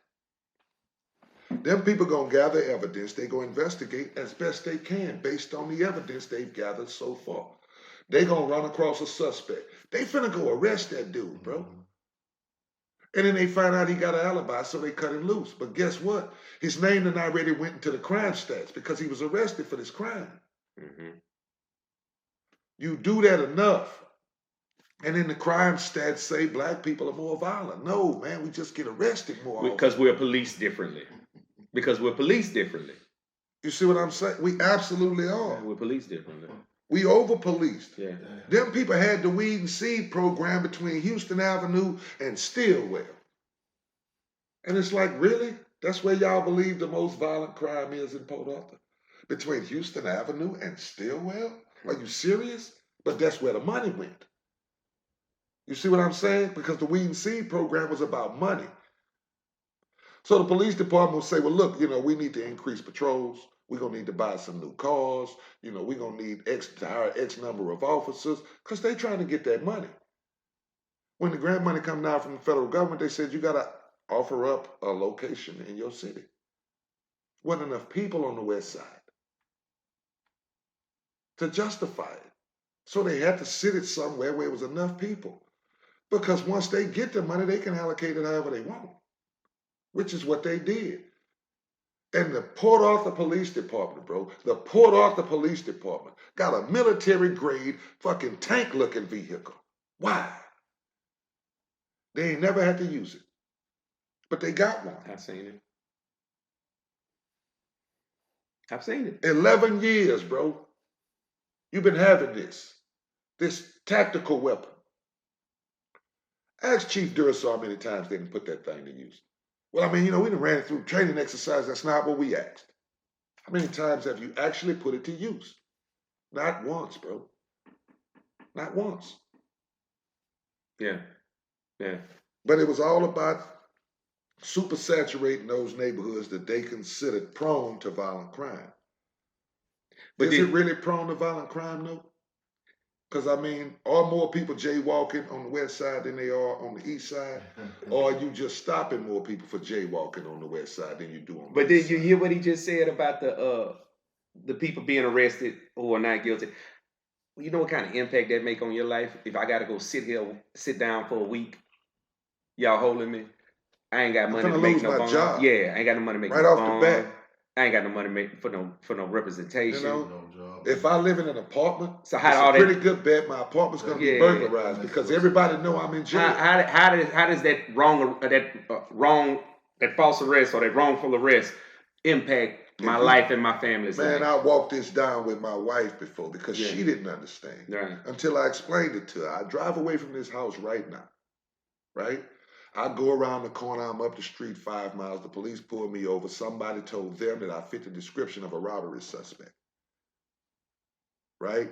Them people gonna gather evidence. They gonna investigate as best they can based on the evidence they've gathered so far. They gonna run across a suspect. They finna go arrest that dude, bro. And then they find out he got an alibi, so they cut him loose. But guess what? His name then already went into the crime stats because he was arrested for this crime. Mm-hmm. You do that enough, and then the crime stats say black people are more violent. No, man, we just get arrested more often.
Because we're policed differently. You see what I'm saying? We absolutely are.
Yeah,
we're policed differently.
We over-policed.
Yeah.
Them people had the weed and seed program between Houston Avenue and Stillwell. And it's like, really? That's where y'all believe the most violent crime is in Port Arthur? Between Houston Avenue and Stillwell? Are you serious? But that's where the money went. You see what I'm saying? Because the weed and seed program was about money. So the police department will say, well, look, we need to increase patrols. We're going to need to buy some new cars. We're going to need to hire X number of officers because they're trying to get that money. When the grant money come down from the federal government, they said you got to offer up a location in your city. Wasn't enough people on the west side to justify it. So they had to sit it somewhere where it was enough people. Because once they get the money, they can allocate it however they want, which is what they did. And the Port Arthur Police Department, bro, the Port Arthur Police Department got a military-grade fucking tank-looking vehicle. Why? They ain't never had to use it. But they got one.
I've seen it.
11 years, bro. You've been having this tactical weapon. Ask Chief Durasol how many times they didn't put that thing to use. Well, we done ran it through training exercise. That's not what we asked. How many times have you actually put it to use? Not once, bro. Not once.
Yeah.
But it was all about super saturating those neighborhoods that they considered prone to violent crime. But is it really prone to violent crime, though? Because, are more people jaywalking on the west side than they are on the east side? Or are you just stopping more people for jaywalking on the west side than you do on the
But
east
did you
side?
hear what he just said about the people being arrested who are not guilty? You know what kind of impact that make on your life? If I got to go sit down for a week, y'all holding me, I ain't got money to make no bond.
Job.
Yeah, I ain't got no money to make
right
no
off
bond.
the bat.
I ain't got no money to make for no representation.
If I live in an apartment,
so
it's a pretty good bet my apartment's gonna be burglarized because everybody know I'm in jail.
How does that false arrest or that wrongful arrest impact my life and my family's life?
Man, I walked this down with my wife before because she didn't understand until I explained it to her. I drive away from this house right now, right? I go around the corner, I'm up the street 5 miles, the police pull me over. Somebody told them that I fit the description of a robbery suspect, right?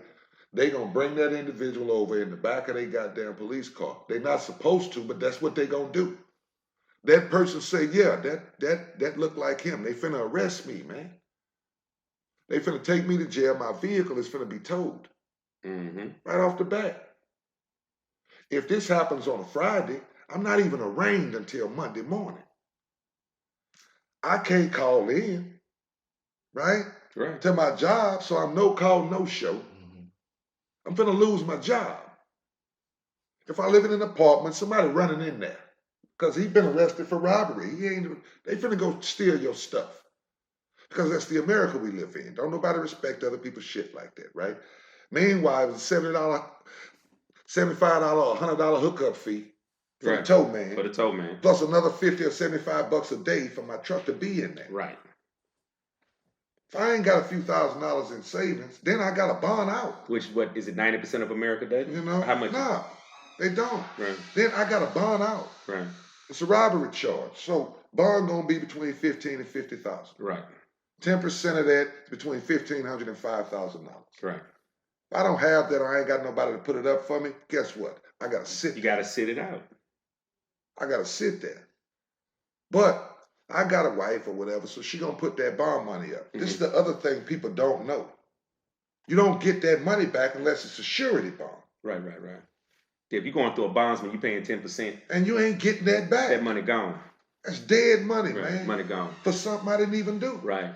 They gonna bring that individual over in the back of their goddamn police car. They not supposed to, but that's what they gonna do. That person say, yeah, that looked like him. They finna arrest me, man. They finna take me to jail. My vehicle is finna be towed. Right off the bat. If this happens on a Friday, I'm not even arraigned until Monday morning. I can't call in, right? To my job, so I'm no call, no show. I'm finna lose my job. If I live in an apartment, somebody running in there because he been arrested for robbery. They finna go steal your stuff because that's the America we live in. Don't nobody respect other people's shit like that, right? Meanwhile, it was a $70, $75, or $100 hookup fee for the tow man.
For the tow man.
Plus another $50 or $75 a day for my truck to be in there.
Right.
If I ain't got a few $1,000s in savings, then I got to bond out.
Which, what, is it 90% of America does? How much?
No, they don't.
Right.
Then I got to bond out.
Right.
It's a robbery charge. So bond going to be between $15,000 and $50,000.
Right.
10% of that is between $1,500 and $5,000.
Right.
If I don't have that, or I ain't got nobody to put it up for me, guess what? I got to sit.
You got to sit it out.
I got to sit there. But I got a wife or whatever, so she going to put that bond money up. This is the other thing people don't know. You don't get that money back unless it's a surety bond.
Right. If you're going through a bondsman, you're paying 10%.
And you ain't getting that back.
That money gone.
That's dead money, man.
Money gone.
For something I didn't even do.
Right.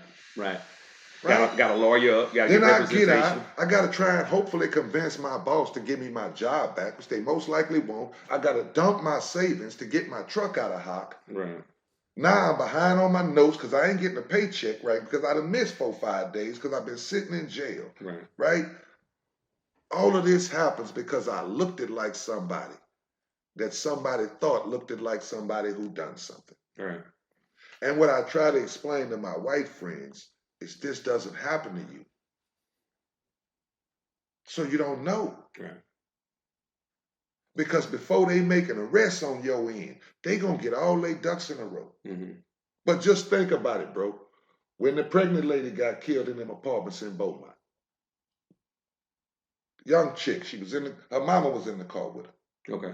Got to lawyer up. Got to get representation.
Then I get out. I got to try and hopefully convince my boss to give me my job back, which they most likely won't. I got to dump my savings to get my truck out of hock.
Right.
Now I'm behind on my notes because I ain't getting a paycheck, right? Because I done missed 4 or 5 days because I've been sitting in jail. Right? All of this happens because I looked at like somebody that somebody thought looked at like somebody who done something.
Right.
And what I try to explain to my white friends is this doesn't happen to you. So you don't know.
Right.
Because before they make an arrest on your end, they gonna get all their ducks in a row.
Mm-hmm.
But just think about it, bro. When the pregnant lady got killed in them apartments in Beaumont, young chick, her mama was in the car with her.
Okay.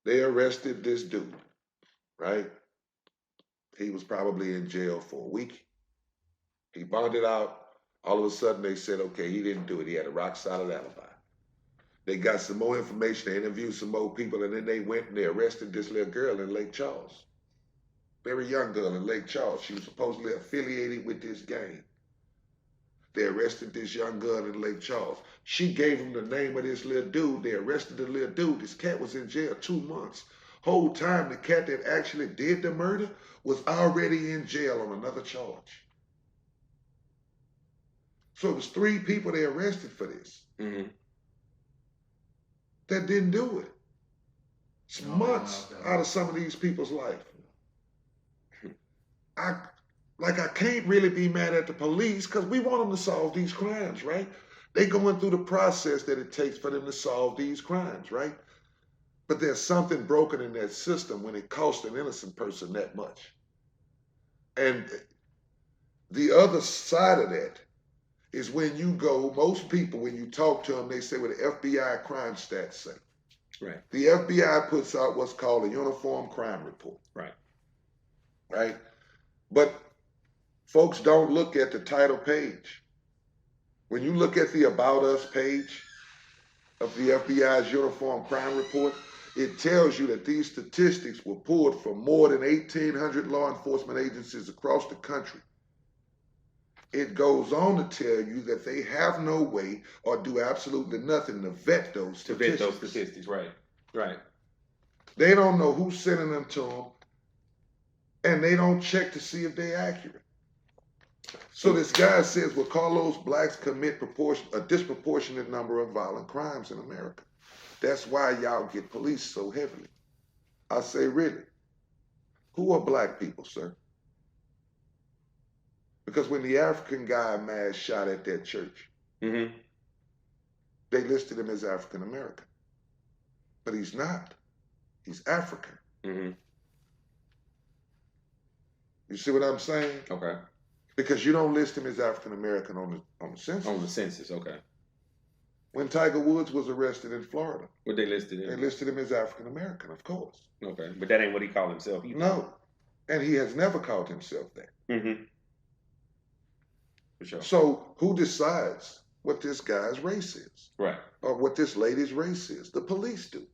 They arrested this dude, right? He was probably in jail for a week. He bonded out. All of a sudden, they said, okay, he didn't do it. He had a rock-solid alibi. They got some more information. They interviewed some more people, and then they went and they arrested this little girl in Lake Charles. Very young girl in Lake Charles. She was supposedly affiliated with this gang. They arrested this young girl in Lake Charles. She gave them the name of this little dude. They arrested the little dude. This cat was in jail 2 months. Whole time, the cat that actually did the murder was already in jail on another charge. So it was 3 people they arrested for this.
Mm-hmm.
That didn't do it. It's months out of some of these people's life. I can't really be mad at the police because we want them to solve these crimes, right? They going through the process that it takes for them to solve these crimes, right? But there's something broken in that system when it costs an innocent person that much. And the other side of that is when you go, most people, when you talk to them, they say what the FBI crime stats say.
Right.
The FBI puts out what's called a uniform crime report.
Right.
Right? But folks don't look at the title page. When you look at the About Us page of the FBI's uniform crime report, it tells you that these statistics were pulled from more than 1,800 law enforcement agencies across the country. It goes on to tell you that they have no way or do absolutely nothing to vet those statistics.
To vet those statistics, right. Right.
They don't know who's sending them to them, and they don't check to see if they're accurate. So this guy says, well, Carlos, blacks commit a disproportionate number of violent crimes in America. That's why y'all get policed so heavily. I say, really? Who are black people, sir? Because when the African guy mass shot at that church,
mm-hmm.
they listed him as African American. But he's not. He's African.
Mm-hmm.
You see what I'm saying?
Okay.
Because you don't list him as African American on the census.
On the census, okay.
When Tiger Woods was arrested in Florida,
what they listed him?
They listed him as African American, of course.
Okay, but that ain't what he called himself either.
No, and he has never called himself that.
Mm-hmm. For sure.
So who decides what this guy's race is?
Right.
Or what this lady's race is? The police do.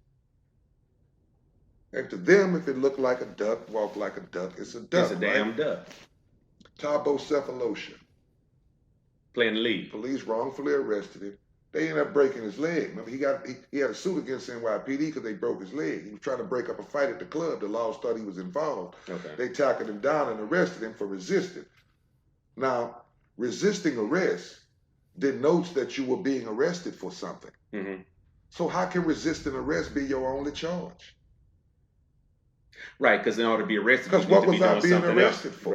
And to them, if it looked like a duck, walked like a duck, it's a duck.
It's a damn duck.
Thabo Cephalosha.
Playing the lead.
Police wrongfully arrested him. They ended up breaking his leg. Remember, he had a suit against NYPD because they broke his leg. He was trying to break up a fight at the club. The laws thought he was involved.
Okay.
They tackled him down and arrested him for resisting. Now, resisting arrest denotes that you were being arrested for something.
Mm-hmm.
So how can resisting arrest be your only charge?
Right, because in order to be arrested,
because what was I being arrested for?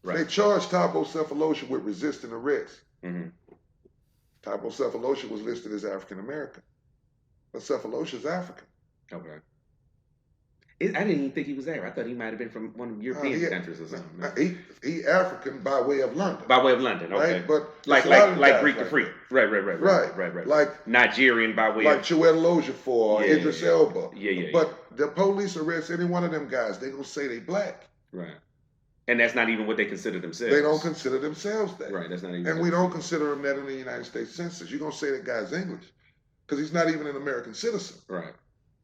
Right.
They charged Thabo Cephalosha with resisting arrest.
Mm-hmm.
Thabo Cephalosha was listed as African American, but Cephalosha is African.
Okay. I didn't even think he was there. I thought he might have been from one of the European countries or something.
He African by way of London.
By way of London, okay.
Right? But
like Greek to Freak. Right.
Like
Nigerian by way
like
of
Chiwetel Ejiofor or Idris Elba.
Yeah.
But the police arrest any one of them guys, they gonna say they black.
Right. And that's not even what they consider themselves.
They don't consider themselves that.
Right, that's not even.
And we don't consider them that in the United States Census. You're gonna say that guy's English because he's not even an American citizen.
Right.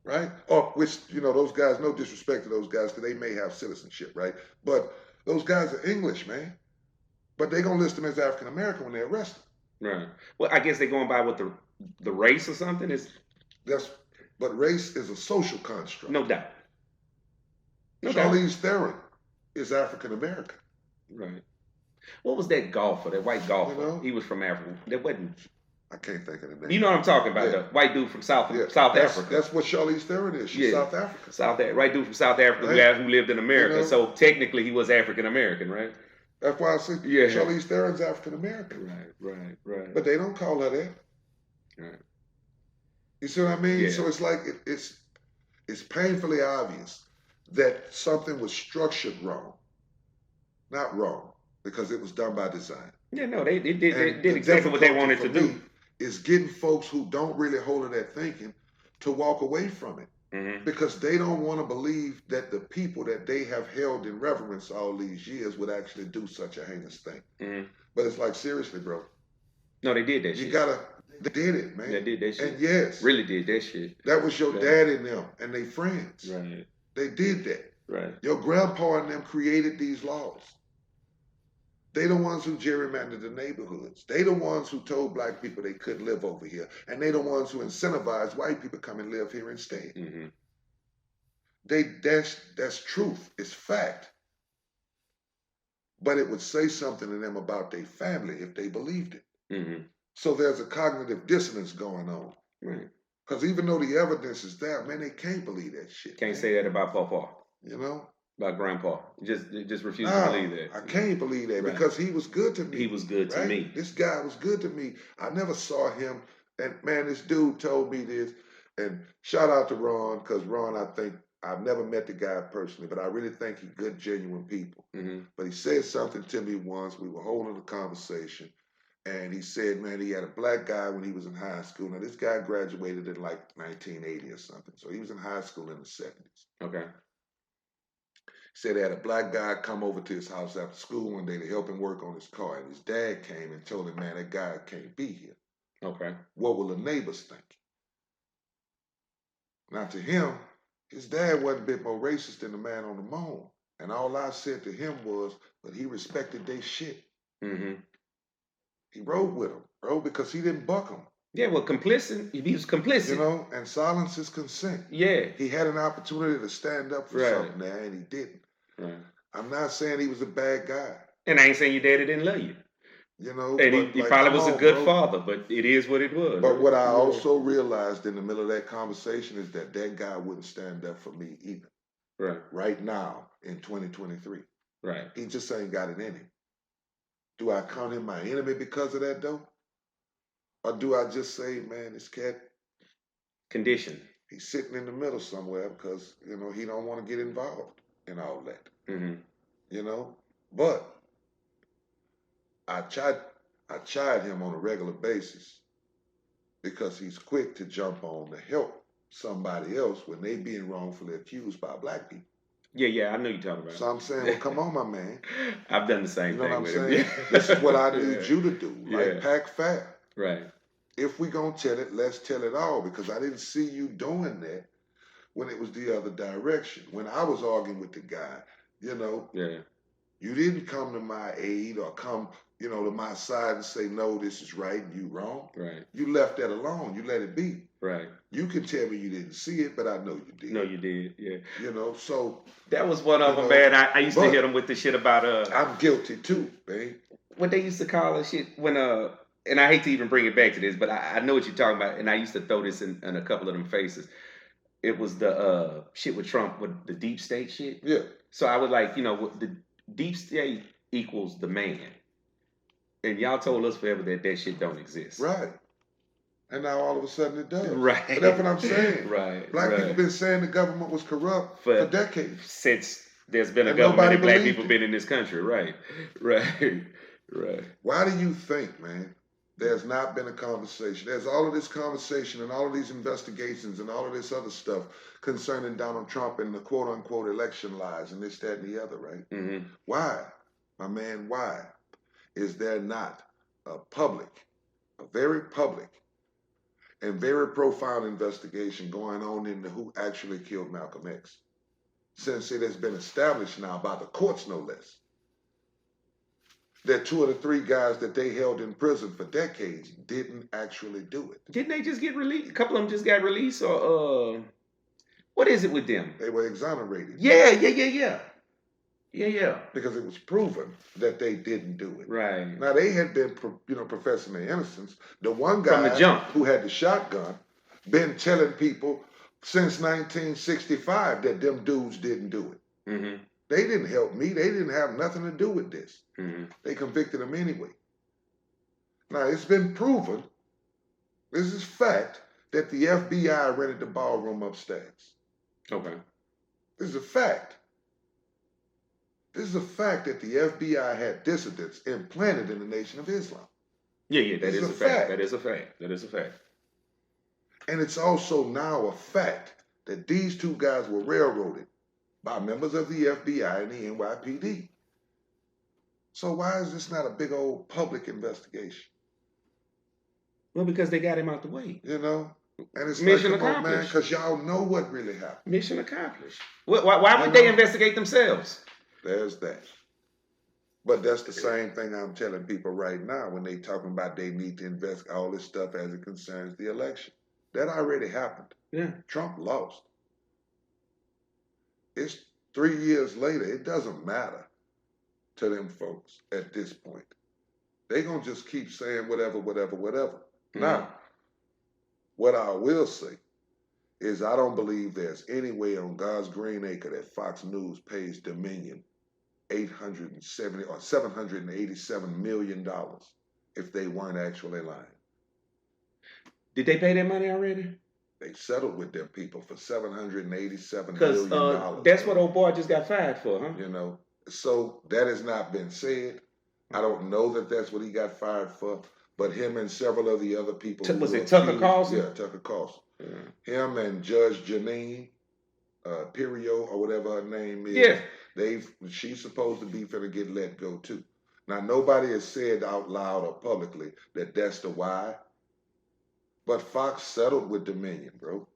Right? Or which, those guys, no disrespect to those guys because they may have citizenship, right? But those guys are English, man. But they're gonna list them as African American when they arrest them.
Right. Well, I guess they're going by what the race or something is.
But race is a social construct.
No doubt.
Charlize Theron is African American.
Right. What was that golfer, that white golfer? He was from Africa. That wasn't.
I can't think of the name.
You know what I'm talking about, the white dude from South Africa.
That's what Charlize Theron is. She's South African.
White dude from South Africa who lived in America. So technically he was African American, right?
That's why I say Charlize Theron's African American.
Right.
But they don't call her that.
Right.
You see what I mean?
Yeah.
So it's like it's painfully obvious that something was structured wrong. Not wrong, because it was done by design.
Yeah, no, they did exactly what they wanted to do.
Is getting folks who don't really hold to that thinking to walk away from it. Mm-hmm. Because they don't want to believe that the people that they have held in reverence all these years would actually do such a heinous thing. Mm-hmm. But it's like, seriously, bro.
No, they did that shit.
They did it, man.
They did that shit.
And yes.
Really did that shit.
That was your dad and them and they friends.
Right.
They did that.
Right.
Your grandpa and them created these laws. They the ones who gerrymandered the neighborhoods. They the ones who told black people they couldn't live over here. And they the ones who incentivized white people to come and live here instead. Mm-hmm. That's truth. It's fact. But it would say something to them about their family if they believed it. Mm-hmm. So there's a cognitive dissonance going on. Right. Because even though the evidence is there, man, they can't believe that shit.
Can't say that about Pawpaw.
You know?
About Grandpa. Just refuse to believe that.
I can't believe that because he was good to me.
He was good to me.
This guy was good to me. I never saw him. And man, this dude told me this. And shout out to Ron, because Ron, I think, I've never met the guy personally, but I really think he's good, genuine people. Mm-hmm. But he said something to me once. We were holding a conversation. And he said, man, he had a black guy when he was in high school. Now, this guy graduated in like 1980 or something. So he was in high school in the 70s. Okay. Said they had a black guy come over to his house after school one day to help him work on his car. And his dad came and told him, man, that guy can't be here. Okay. What will the neighbors think? Now, to him, his dad wasn't a bit more racist than the man on the moon. And all I said to him was, but he respected their shit. Mm-hmm. He rode with him, bro, because he didn't buck him.
Yeah, well, complicit. He was complicit.
You know, and silence is consent.
Yeah.
He had an opportunity to stand up for something there, and he didn't. Right. I'm not saying he was a bad guy.
And I ain't saying your daddy didn't love you.
You know,
and he probably was a good father, but it is what it was.
But what I also realized in the middle of that conversation is that guy wouldn't stand up for me either. Right. Right now, in 2023. Right. He just ain't got it in him. Do I count him my enemy because of that, though? Or do I just say, man, this cat...
Conditioned.
He's sitting in the middle somewhere because, you know, he don't want to get involved in all that. Mm-hmm. You know? But I chide him on a regular basis because he's quick to jump on to help somebody else when they being wrongfully accused by black people.
Yeah, I know you're talking about.
So I'm saying, well, come on, my man.
I've done the same thing with him.
This is what I need you to do. Like, pack fair. Right. If we gonna tell it, let's tell it all, because I didn't see you doing that when it was the other direction. When I was arguing with the guy, you know, you didn't come to my aid or come, you know, to my side and say, no, this is right and you wrong. Right. You left that alone. You let it be. Right. You can tell me you didn't see it, but I know you did.
No, you did. Yeah.
You know, so
that was one of them, man. I used to hit them with the shit about
I'm guilty too, babe.
What they used to call it shit when and I hate to even bring it back to this, but I know what you're talking about, and I used to throw this in a couple of them faces. It was the shit with Trump, with the deep state shit. Yeah. So I was like, you know, the deep state equals the man. And y'all told us forever that shit don't exist.
Right. And now all of a sudden it does.
Right.
But that's what I'm saying.
Right.
Black people been saying the government was corrupt for decades.
Since there's been a government and black people been in this country. Right. Right. Right.
Why do you think, man, there's not been a conversation? There's all of this conversation and all of these investigations and all of this other stuff concerning Donald Trump and the quote-unquote election lies and this, that, and the other, right? Mm-hmm. Why? My man, why is there not a very public, and very profound investigation going on into who actually killed Malcolm X? Since it has been established now by the courts, no less, that 2 of the 3 guys that they held in prison for decades didn't actually do it.
Didn't they just get released? A couple of them just got released, or what is it with them?
They were exonerated.
Yeah.
Because it was proven that they didn't do it.
Right.
Now they had been, professing their innocence. The one guy
from the jump
who had the shotgun been telling people since 1965 that them dudes didn't do it. Mm-hmm. They didn't help me. They didn't have nothing to do with this.
Mm-hmm.
They convicted him anyway. Now, it's been proven, this is fact, that the FBI rented the ballroom upstairs.
Okay.
This is a fact. This is a fact that the FBI had dissidents implanted in the Nation of Islam.
Yeah, that is a fact. That is a fact. That is a fact.
And it's also now a fact that these two guys were railroaded by members of the FBI and the NYPD. So why is this not a big old public investigation?
Well, because they got him out the way.
You know? And it's
mission
like, come on, man,
accomplished.
because y'all know what really happened.
Mission accomplished. Why would they investigate themselves?
There's that. But that's the same thing I'm telling people right now when they talking about they need to investigate all this stuff as it concerns the election. That already happened.
Yeah.
Trump lost. It's 3 years later. It doesn't matter to them folks at this point. They gonna just keep saying whatever. Mm-hmm. Now, what I will say is I don't believe there's any way on God's green acre that Fox News pays Dominion $870 or $787 million if they weren't actually lying.
Did they pay that money already?
They settled with them people for $787 million.
Because that's what old boy just got fired for, huh?
You know, so that has not been said. I don't know that that's what he got fired for, but him and several of the other people.
Was it Tucker Carlson?
Yeah, Tucker Carlson. Yeah. Him and Judge Janine Perio or whatever her name is.
Yeah.
She's supposed to be finna get let go too. Now nobody has said out loud or publicly that that's the why. But Fox settled with Dominion, bro.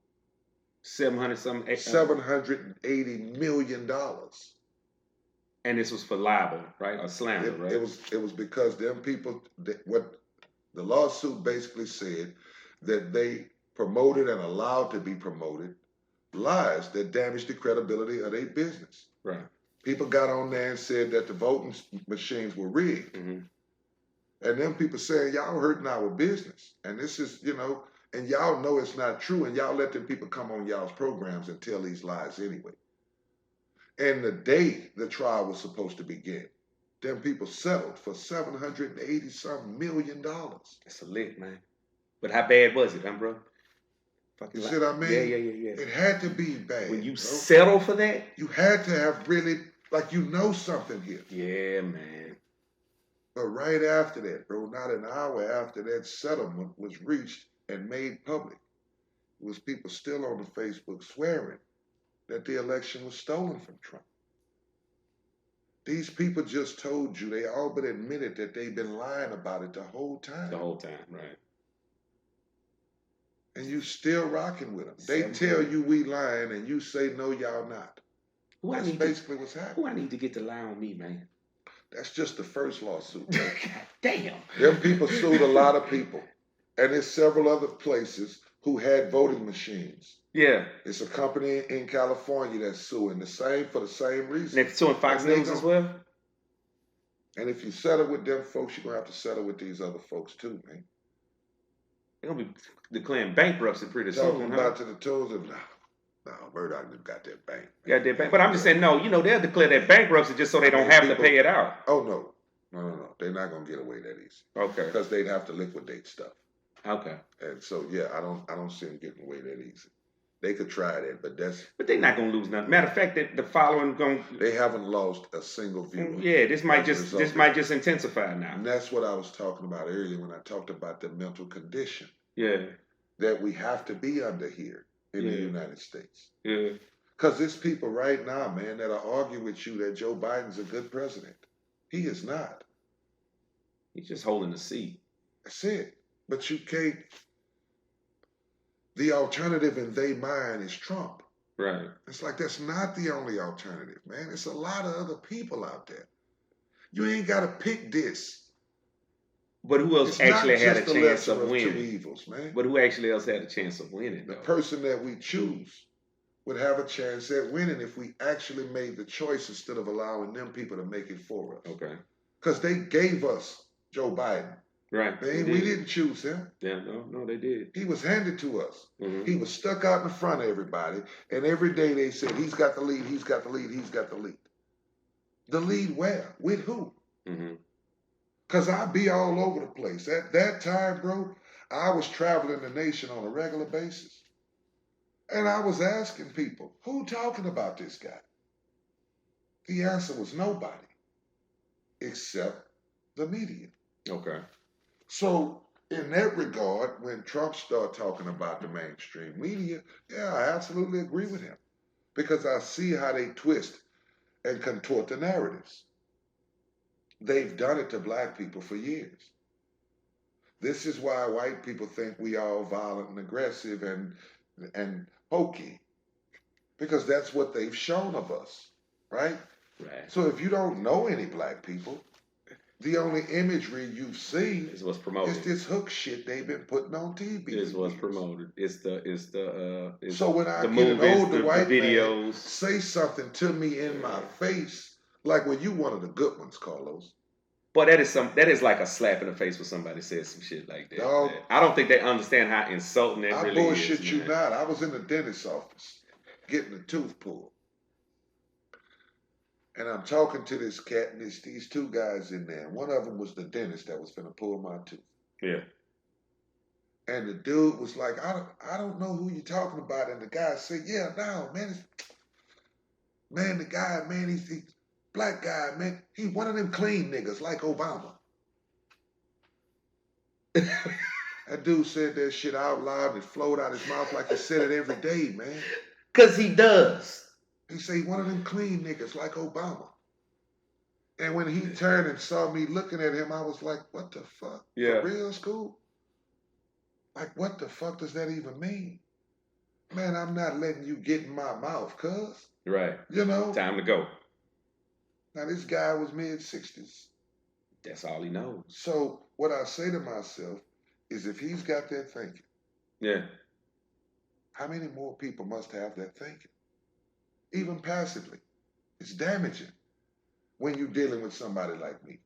$780 million.
And this was for libel, right? Or slander, right?
It was because them people, what the lawsuit basically said, that they promoted and allowed to be promoted lies that damaged the credibility of their business.
Right.
People got on there and said that the voting machines were rigged.
Mm-hmm.
And them people saying, y'all hurting our business. And this is, you know, and y'all know it's not true. And y'all let them people come on y'all's programs and tell these lies anyway. And the day the trial was supposed to begin, them people settled for $780-something million.
That's a lick, man. But how bad was it, huh, bro?
You see what I mean?
Yeah.
It had to be bad.
When you settle for that?
You had to have really, like, you know something here.
Yeah, man.
But right after that, bro, not an hour after that settlement was reached and made public, it was people still on the Facebook swearing that the election was stolen from Trump. These people just told you, they all but admitted that they've been lying about it the whole time.
The whole time, right.
And you still rocking with them. They tell you we lying and you say, no, y'all not. That's basically what's happening.
Who I need to get to lie on me, man?
That's just the first lawsuit.
Damn.
Them people sued a lot of people. And there's several other places who had voting machines.
Yeah.
It's a company in California that's suing for the same reason.
And they're suing Fox News as well?
And if you settle with them folks, you're going to have to settle with these other folks too, man.
They're going to be declaring bankruptcy pretty soon.
Talking about to the toes of, no, Murdoch got that bank.
Got that bank. But I'm just saying, no, you know, they'll declare that bankruptcy just so they don't have to pay it out.
Oh, no. They're not going to get away that easy.
Okay.
Because they'd have to liquidate stuff.
Okay.
And so, yeah, I don't see them getting away that easy. They could try that, but
they're not gonna lose nothing. Matter of fact, the following
they haven't lost a single viewer.
Yeah, this might just intensify now.
And that's what I was talking about earlier when I talked about the mental condition.
Yeah.
That we have to be under here in the United States.
Yeah.
Because there's people right now, man, that'll argue with you that Joe Biden's a good president. He is not.
He's just holding the seat.
That's it. But you can't. The alternative in their mind is Trump.
Right.
It's like that's not the only alternative, man. It's a lot of other people out there. You ain't got to pick this.
But who else actually had a chance of winning?
Two evils, man.
But who actually else had a chance of winning?
The person that we choose would have a chance at winning if we actually made the choice instead of allowing them people to make it for us.
Okay.
Because they gave us Joe Biden.
Right.
We didn't choose him.
Yeah, no, they did.
He was handed to us.
Mm-hmm.
He was stuck out in front of everybody. And every day they said, he's got the lead, he's got the lead, he's got the lead. The lead where? With who?
Mm-hmm.
Because I be all over the place. At that time, bro, I was traveling the nation on a regular basis. And I was asking people, who talking about this guy? The answer was nobody, except the media.
Okay.
So in that regard, when Trump started talking about the mainstream media, yeah, I absolutely agree with him. Because I see how they twist and contort the narratives. They've done it to black people for years. This is why white people think we all violent and aggressive and hokey. Because that's what they've shown of us, right?
Right.
So if you don't know any black people, the only imagery you've seen
is what's promoted.
Is this hook shit they've been putting on TV.
Is what's promoted. It's
so when I
the
get
movies,
an older white
videos.
Man say something to me in my face, like when you one of the good ones, Carlos.
But that is like a slap in the face when somebody says some shit like that. Dog, I don't think they understand how insulting that really is. I
bullshit you not. I was in the dentist's office getting a tooth pulled. And I'm talking to this cat, and these two guys in there. And one of them was the dentist that was finna pull my tooth.
Yeah.
And the dude was like, I don't know who you're talking about. And the guy said, yeah, no, man. The guy, man, he's black guy, man. He one of them clean niggas like Obama. That dude said that shit out loud and it flowed out his mouth like he said it every day, man.
Because he does.
He say one of them clean niggas like Obama. And when he turned and saw me looking at him, I was like, what the fuck?
Yeah.
For real, school? Like, what the fuck does that even mean? Man, I'm not letting you get in my mouth, cuz.
Right.
You know?
Time to go.
Now, this guy was mid-60s.
That's all he knows.
So what I say to myself is if he's got that thinking,
yeah,
how many more people must have that thinking? Even passively. It's damaging when you're dealing with somebody like me.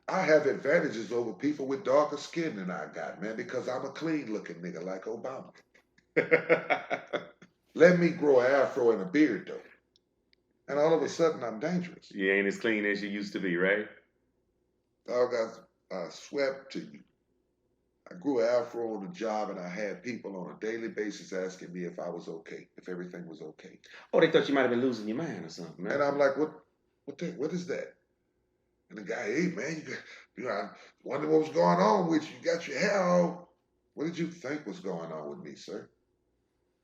I have advantages over people with darker skin than I got, man, because I'm a clean-looking nigga like Obama. Let me grow an afro and a beard, though. And all of a sudden, I'm dangerous.
You ain't as clean as you used to be, right?
Dog, I swept to you. I grew an afro on the job, and I had people on a daily basis asking me if I was okay, if everything was okay.
Oh, they thought you might have been losing your mind or something, man.
And I'm like, what is that? And the guy, hey, man, I wonder what was going on with you. You got your hair on. What did you think was going on with me, sir?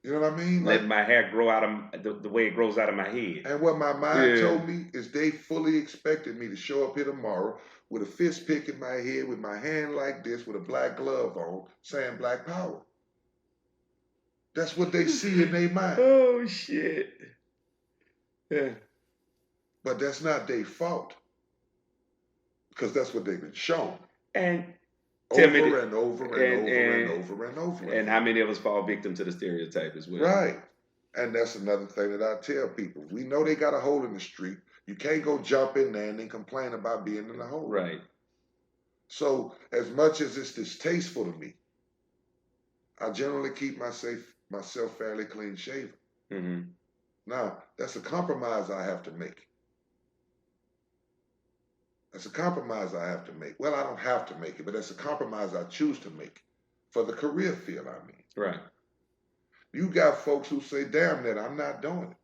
You know what I mean?
Let my hair grow out of the way it grows out of my head.
And what my mind told me is they fully expected me to show up here tomorrow with a fist pick in my head, with my hand like this, with a black glove on, saying Black Power. That's what they see in their mind.
Oh, shit. Yeah.
But that's not their fault. Because that's what they've been shown.
And
over and over.
And how many of us fall victim to the stereotype as well?
Right. And that's another thing that I tell people. We know they got a hole in the street. You can't go jump in there and then complain about being in the hole.
Right.
So as much as it's distasteful to me, I generally keep myself fairly clean shaven.
Mm-hmm.
Now, that's a compromise I have to make. That's a compromise I have to make. Well, I don't have to make it, but that's a compromise I choose to make for the career field, I mean.
Right.
You got folks who say, damn that, I'm not doing it.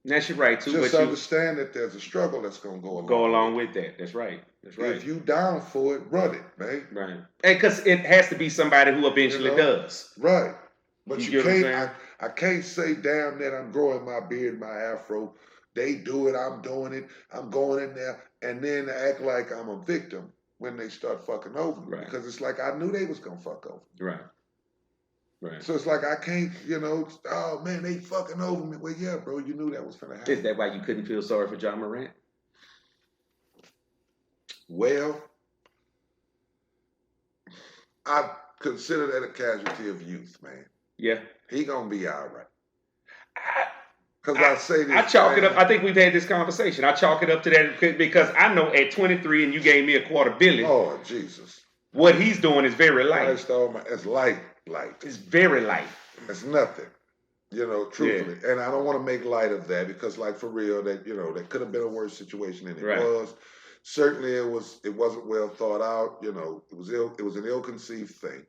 That's your right, too.
Just understand that there's a struggle that's going to
go along with that. That's right. That's right.
If you down for it, run it, man.
Right. And because it has to be somebody who eventually does.
Right. But you can't, I can't say, damn that, I'm growing my beard, my afro. They do it, I'm doing it, I'm going in there, and then act like I'm a victim when they start fucking over me.
Right.
Because it's like I knew they was going to fuck over me.
Right. Right.
So it's like I can't, oh man, they fucking over me. Well, yeah, bro, you knew that was going to happen.
Is that why you couldn't feel sorry for John Morant?
Well, I consider that a casualty of youth, man.
Yeah.
He going to be all right. Because I say this.
I chalk it up. I think we've had this conversation. I chalk it up to that because I know at 23 and you gave me $250 million.
Oh, Jesus.
What he's doing is very light.
It's light.
It's very light.
It's nothing. You know, truthfully. Yeah. And I don't want to make light of that because, like, for real, that, you know, that could have been a worse situation than it was. Certainly it wasn't well thought out. You know, it was an ill-conceived thing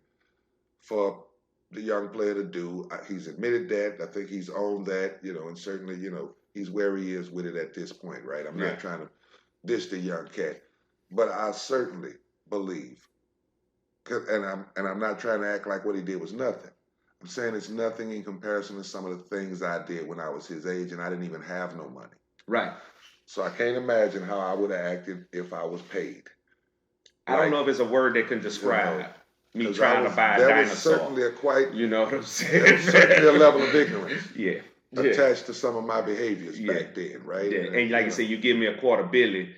for the young player to do. He's admitted that. I think he's owned that, you know, and certainly, you know, he's where he is with it at this point, right? I'm not trying to dish the young cat, but I certainly believe, and I'm not trying to act like what he did was nothing. I'm saying it's nothing in comparison to some of the things I did when I was his age and I didn't even have no money.
Right.
So I can't imagine how I would have acted if I was paid.
I don't know if it's a word that can describe me trying to buy a dinosaur.
That was certainly a quite,
you know what I'm saying?
Certainly a level of ignorance.
Yeah.
Attached to some of my behaviors back then, right?
Yeah. And like you say, you give me a $250,000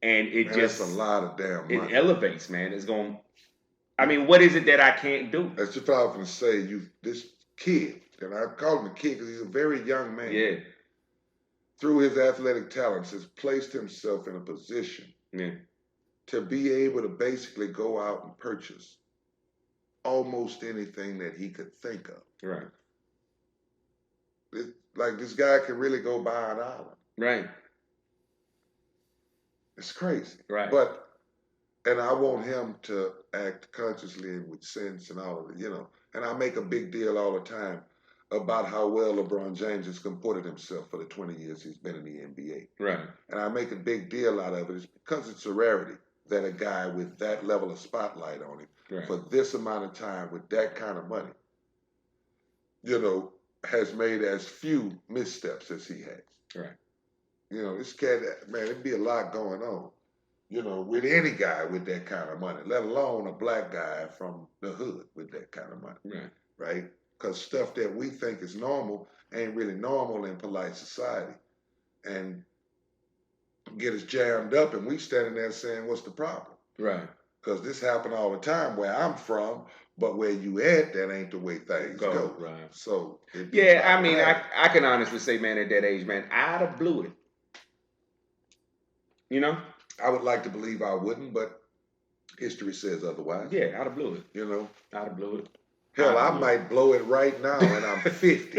and it just...
That's a lot of damn money.
It elevates, man. It's going... I mean, what is it that I can't do?
That's just what I was going to say. This kid, and I call him a kid because he's a very young man.
Yeah.
Through his athletic talents, has placed himself in a position to be able to basically go out and purchase almost anything that he could think of.
Right.
Like, this guy could really go buy an island.
Right.
It's crazy.
Right.
And I want him to act consciously and with sense and all of it, you know. And I make a big deal all the time about how well LeBron James has comported himself for the 20 years he's been in the NBA.
Right.
And I make a big deal out of it. It's because it's a rarity that a guy with that level of spotlight on him for this amount of time with that kind of money, you know, has made as few missteps as he has.
Right.
You know, this cat, man, it'd be a lot going on. You know, with any guy with that kind of money, let alone a black guy from the hood with that kind of money.
Right.
Right? Because stuff that we think is normal ain't really normal in polite society. And get us jammed up and we standing there saying, what's the problem?
Right.
Because this happen all the time where I'm from, but where you at, that ain't the way things go.
Right.
So,
I mean, I can honestly say, man, at that age, man, I'd have blew it. You know?
I would like to believe I wouldn't, but history says otherwise.
Yeah, I'd have blew it.
You know?
I'd have blew it.
Hell, I might blow it right now and I'm 50.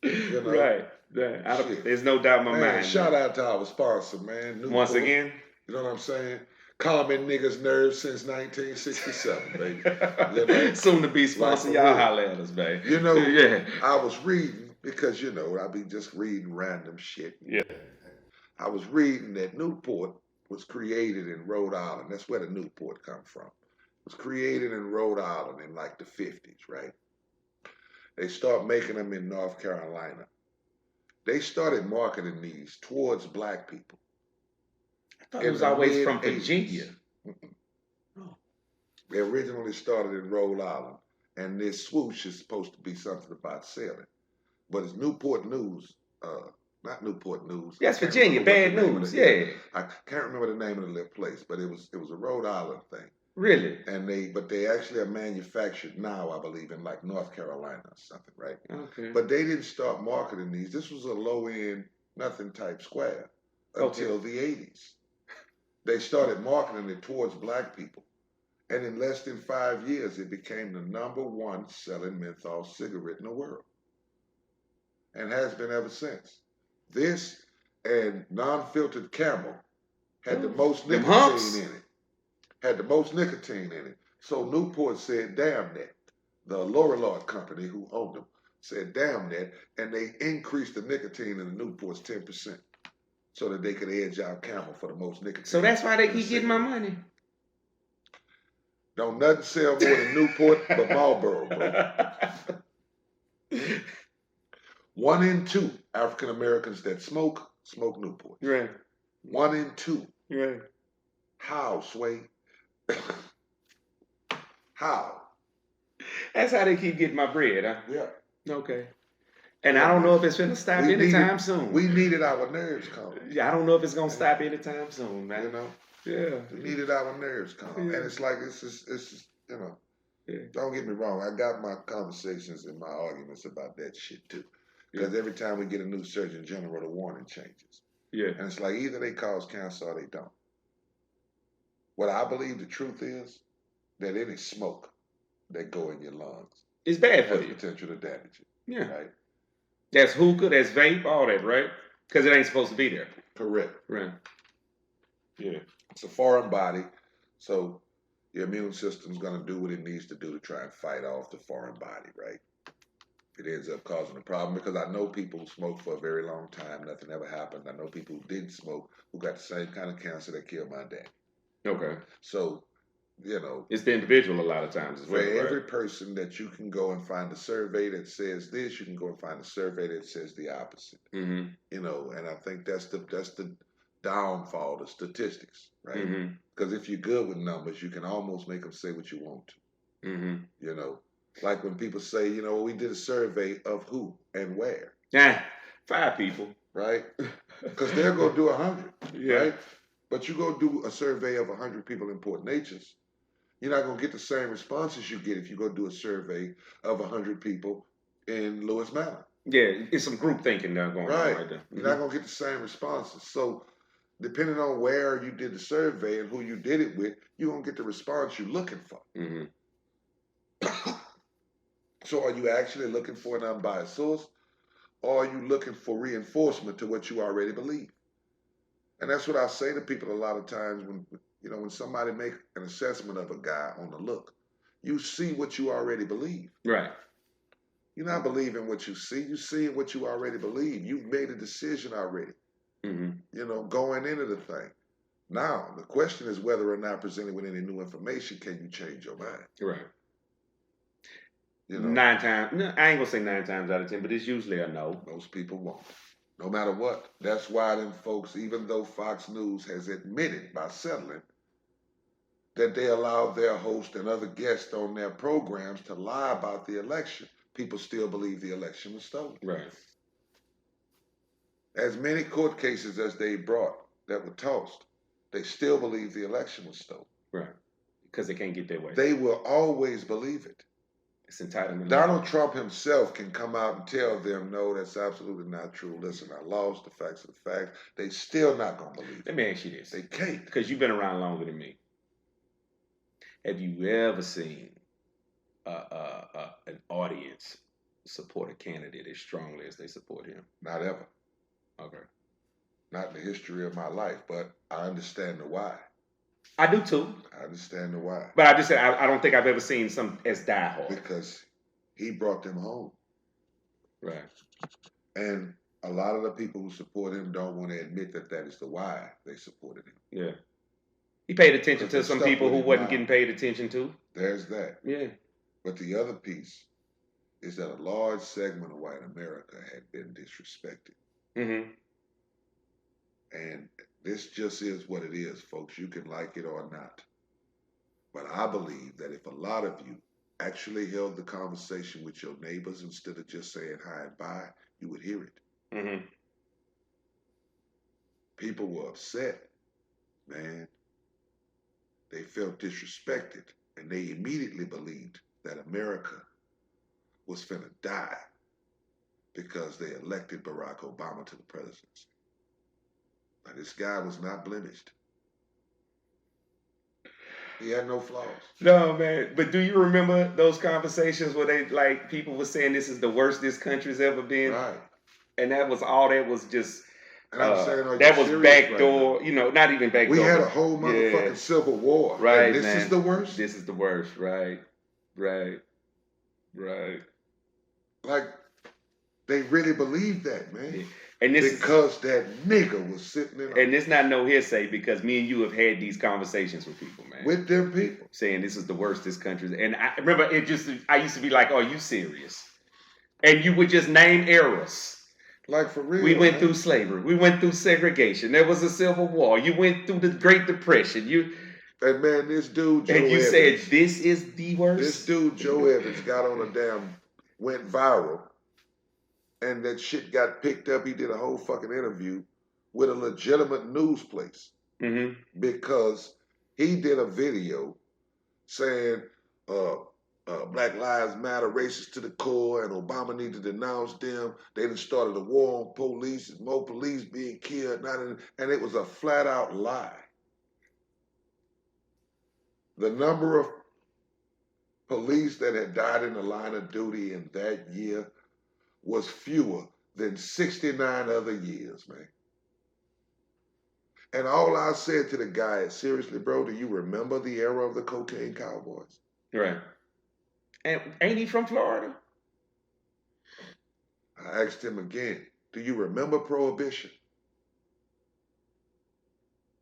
You know?
Right. There's no doubt in my mind.
Shout out to our sponsor, man. Newport.
Once again.
You know what I'm saying? Calming niggas' nerves since 1967, baby. You know?
Soon to be sponsor. Y'all holler at us, baby.
You know, I was reading, because, you know, I be just reading random shit.
Yeah.
I was reading that Newport was created in Rhode Island. That's where the Newport come from. It was created in Rhode Island in like the 50s, right? They start making them in North Carolina. They started marketing these towards black people.
I thought it was always from Virginia.
Oh. They originally started in Rhode Island, and this swoosh is supposed to be something about sailing. But it's Newport News, not Newport News.
Yes, Virginia, bad news, yeah.
I can't remember the name of the little place, but it was a Rhode Island thing.
Really?
And they actually are manufactured now, I believe, in like North Carolina or something, right?
Okay.
But they didn't start marketing these. This was a low-end, nothing type square until the 80s. They started marketing it towards black people. And in less than 5 years, it became the #1 selling menthol cigarette in the world. And has been ever since. This and non-filtered Camel had the most nicotine in it. Had the most nicotine in it. So Newport said, damn that. The Lorillard company who owned them said, damn that. And they increased the nicotine in the Newports 10% so that they could edge out Camel for the most nicotine.
So that's why they keep getting my money.
Don't nothing sell more than Newport but Marlboro, bro. 1 in 2 African Americans that smoke Newport.
Right.
1 in 2.
Right.
How, Sway? How?
That's how they keep getting my bread, huh?
Yeah.
Okay. And I don't know if it's going to stop anytime soon.
We needed our nerves calm.
Yeah, I don't know if it's going to stop anytime soon, man.
You know?
Yeah.
We needed our nerves calm. Yeah. And it's like, it's just, you know, don't get me wrong. I got my conversations and my arguments about that shit too. Because every time we get a new Surgeon General, the warning changes.
Yeah.
And it's like either they cause cancer or they don't. What I believe the truth is that any smoke that go in your lungs
is bad for you.
Potential to damage you.
Yeah.
Right.
That's hookah, that's vape, all that, right? Because it ain't supposed to be there.
Correct.
Right.
Yeah. It's a foreign body, so your immune system's going to do what it needs to do to try and fight off the foreign body, right? It ends up causing a problem because I know people who smoked for a very long time, nothing ever happened. I know people who didn't smoke who got the same kind of cancer that killed my dad.
Okay.
So, you know,
it's the individual a lot of times as well.
For every
right?
person that you can go and find a survey that says this, you can go and find a survey that says the opposite.
Mm-hmm.
You know, and I think that's the downfall of statistics, right? Because if you're good with numbers, you can almost make them say what you want to. You know, like when people say, you know, we did a survey of who and where.
Yeah, 5 people,
right? Because they're gonna do 100,
yeah.
right? But you go do a survey of 100 people in Port Neches, you're not gonna get the same responses you get if you go do a survey of 100 people in Lewis Mountain.
Yeah, it's some group thinking going on right there.
You're not gonna get the same responses. So depending on where you did the survey and who you did it with, you're gonna get the response you're looking for. So are you actually looking for an unbiased source, or are you looking for reinforcement to what you already believe? And that's what I say to people a lot of times when somebody make an assessment of a guy on the look, you see what you already believe.
Right.
You're not believing what you see. You see what you already believe. You've made a decision already. You know, going into the thing. Now, the question is whether or not presented with any new information, can you change your mind?
Right.
You know,
9 times, no, I ain't gonna say 9 times out of 10, but it's usually a no.
Most people won't. No matter what. That's why them folks, even though Fox News has admitted by settling that they allow their host and other guests on their programs to lie about the election, people still believe the election was stolen.
Right.
As many court cases as they brought that were tossed, they still believe the election was stolen.
Right. Because they can't get their way.
They will always believe it.
It's entitlement.
Donald Trump himself can come out and tell them, no, that's absolutely not true. Listen, I lost, the facts are the facts. They still not going to believe it.
Let me ask you this.
They can't.
Because you've been around longer than me. Have you ever seen an audience support a candidate as strongly as they support him?
Not ever.
Okay.
Not in the history of my life, but I understand the why.
I do too.
I understand the why.
But I just said I don't think I've ever seen some as diehard.
Because he brought them home.
Right.
And a lot of the people who support him don't want to admit that that is the why they supported him.
Yeah. He paid attention to some people who wasn't getting paid attention to.
There's that.
Yeah.
But the other piece is that a large segment of white America had been disrespected. And this just is what it is, folks. You can like it or not. But I believe that if a lot of you actually held the conversation with your neighbors instead of just saying hi and bye, you would hear it. People were upset, man. They felt disrespected, and they immediately believed that America was finna die because they elected Barack Obama to the presidency. Now, this guy was not blemished. He had no flaws. No,
man. But do you remember those conversations where people were saying this is the worst this country's ever been?
Right.
And that was all that was just...
And I'm saying,
that was backdoor, right, not even backdoor.
We had a whole motherfucking civil war.
Right,
and this is the worst?
This is the worst, right.
Like, they really believe that, man.
Yeah. And this
because that nigga was sitting in.
And it's not no hearsay because me and you have had these conversations with people, man.
With them people.
Saying this is the worst this country's. And I remember I used to be like, are you serious? And you would just name eras.
Like for real.
We went through slavery. We went through segregation. There was a civil war. You went through the Great Depression.
And man, this dude, Joe
and you
Evans,
said this is the worst?
This dude, Joe Evans, got on went viral. And that shit got picked up. He did a whole fucking interview with a legitimate news place. Because he did a video saying, Black Lives Matter, racist to the core, and Obama need to denounce them. They done started a war on police, and more police being killed. And it was a flat out lie. The number of police that had died in the line of duty in that year was fewer than 69 other years, man. And all I said to the guy is, seriously, bro, do you remember the era of the cocaine cowboys?
Right. And ain't he from Florida?
I asked him again, do you remember Prohibition?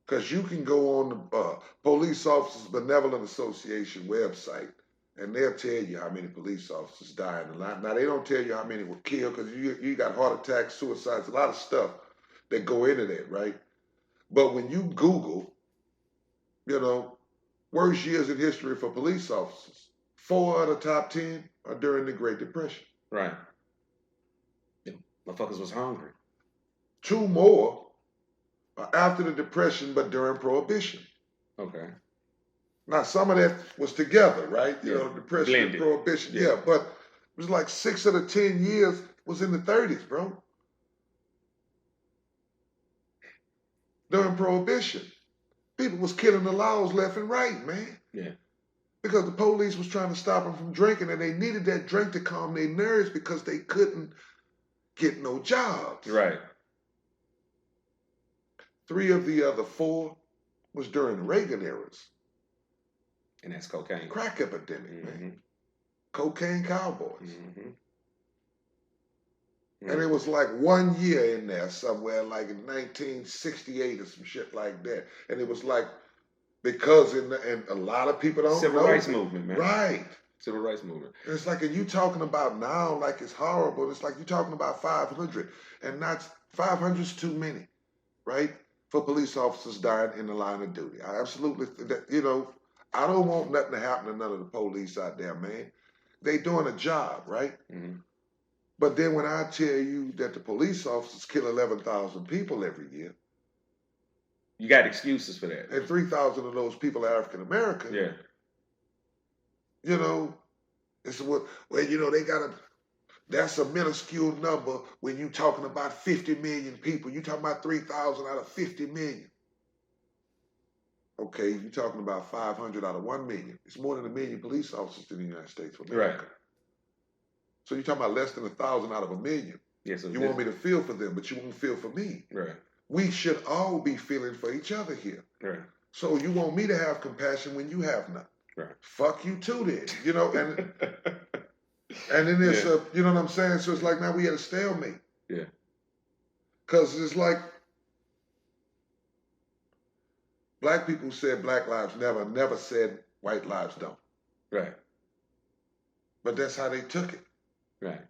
Because you can go on the Police Officers Benevolent Association website and they'll tell you how many police officers died in the line. Now, they don't tell you how many were killed because you got heart attacks, suicides, a lot of stuff that go into that, right? But when you Google, worst years in history for police officers, 4 out of the top 10 are during the Great Depression.
Right. The motherfuckers was hungry.
2 more are after the Depression, but during Prohibition.
Okay. Now,
some of that was together, right? Depression
Blended.
and Prohibition. Yeah, but it was like 6 of the 10 years was in the 30s, bro. During Prohibition. People was killing the laws left and right, man.
Yeah.
Because the police was trying to stop them from drinking, and they needed that drink to calm their nerves because they couldn't get no jobs.
Right.
3 of the other 4 was during the Reagan eras.
And that's cocaine.
Crack epidemic, man. Cocaine cowboys.
Mm-hmm.
And it was like 1 year in there somewhere, like in 1968 or some shit like that. And it was like, because and a lot of people don't know.
Civil rights movement, man.
Right.
Civil rights movement.
And it's like, and you talking about now like it's horrible. It's like you're talking about 500. And not 500's too many, right? For police officers dying in the line of duty. I absolutely, I don't want nothing to happen to none of the police out there, man. They doing a job, right?
Mm-hmm.
But then when I tell you that the police officers kill 11,000 people every year.
You got excuses for that.
And 3,000 of those people are African American.
Yeah.
It's what, they got that's a minuscule number when you talking about 50 million people. You talking about 3,000 out of 50 million. Okay, you're talking about 500 out of 1 million. It's more than 1 million police officers in the United States of America.
Right.
So you're talking about less than 1,000 out of 1 million.
Yes,
you want me to feel for them, but you won't feel for me.
Right.
We should all be feeling for each other here.
Right.
So you want me to have compassion when you have none.
Right.
Fuck you too then. And then there's you know what I'm saying? So it's like now we at a stalemate.
Yeah.
Because it's like black people said black lives never said white lives don't.
Right.
But that's how they took it.
Right.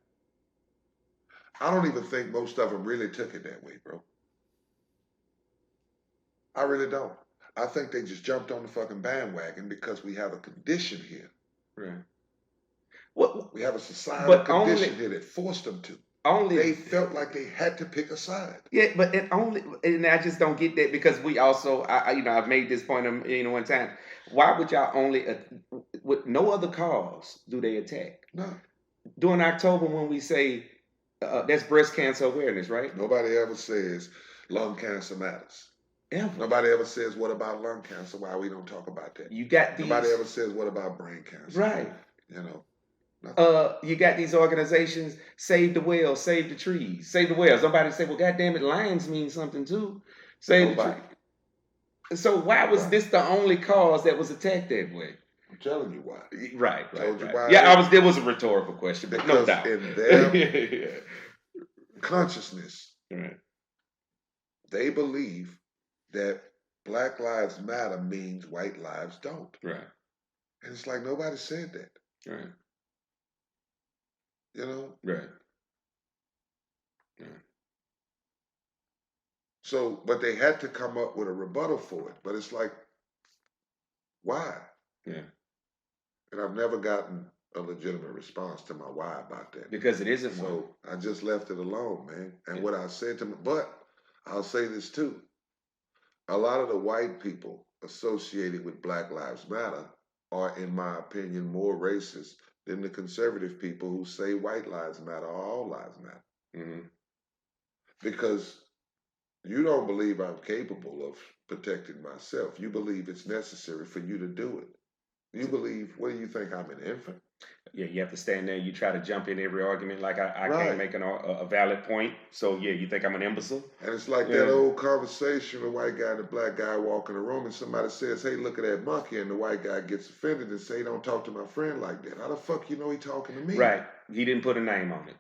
I don't even think most of them really took it that way, bro. I really don't. I think they just jumped on the fucking bandwagon because we have a condition here.
Right.
We have a societal condition here that forced them to. They felt like they had to pick a side.
Yeah, but and I just don't get that because we also, I've made this point, one time. Why would y'all only, with no other cause, do they attack?
No.
During October when we say, that's breast cancer awareness, right?
Nobody ever says lung cancer matters.
Ever.
Nobody ever says, what about lung cancer? Why we don't talk about that?
You got these.
Nobody ever says, what about brain cancer?
Right.
Nothing.
You got these organizations, save the whales, save the trees, save the whales. Somebody say, well, goddamn it, lions mean something too. Save the trees. So why was this the only cause that was attacked that way?
I'm telling you why.
Right.
Why.
Yeah, it was a rhetorical question, but no doubt.
In their consciousness,
right,
they believe that Black Lives Matter means white lives don't.
Right.
And it's like nobody said that.
Right.
Right.
Yeah.
So, but they had to come up with a rebuttal for it. But it's like, why?
Yeah.
And I've never gotten a legitimate response to my why about that.
Because it isn't
so
one.
I just left it alone, man. And what I said to them, but I'll say this too. A lot of the white people associated with Black Lives Matter are, in my opinion, more racist than the conservative people who say white lives matter or all lives matter.
Mm-hmm.
Because you don't believe I'm capable of protecting myself. You believe it's necessary for you to do it. You believe, what do you think, I'm an infant?
Yeah, you have to stand there. You try to jump in every argument like I can't make a valid point. So yeah, you think I'm an imbecile?
And it's like that old conversation, the white guy and the black guy walk in the room and somebody says, hey, look at that monkey. And the white guy gets offended and say, don't talk to my friend like that. How the fuck you know he talking to me?
Right. He didn't put a name on it.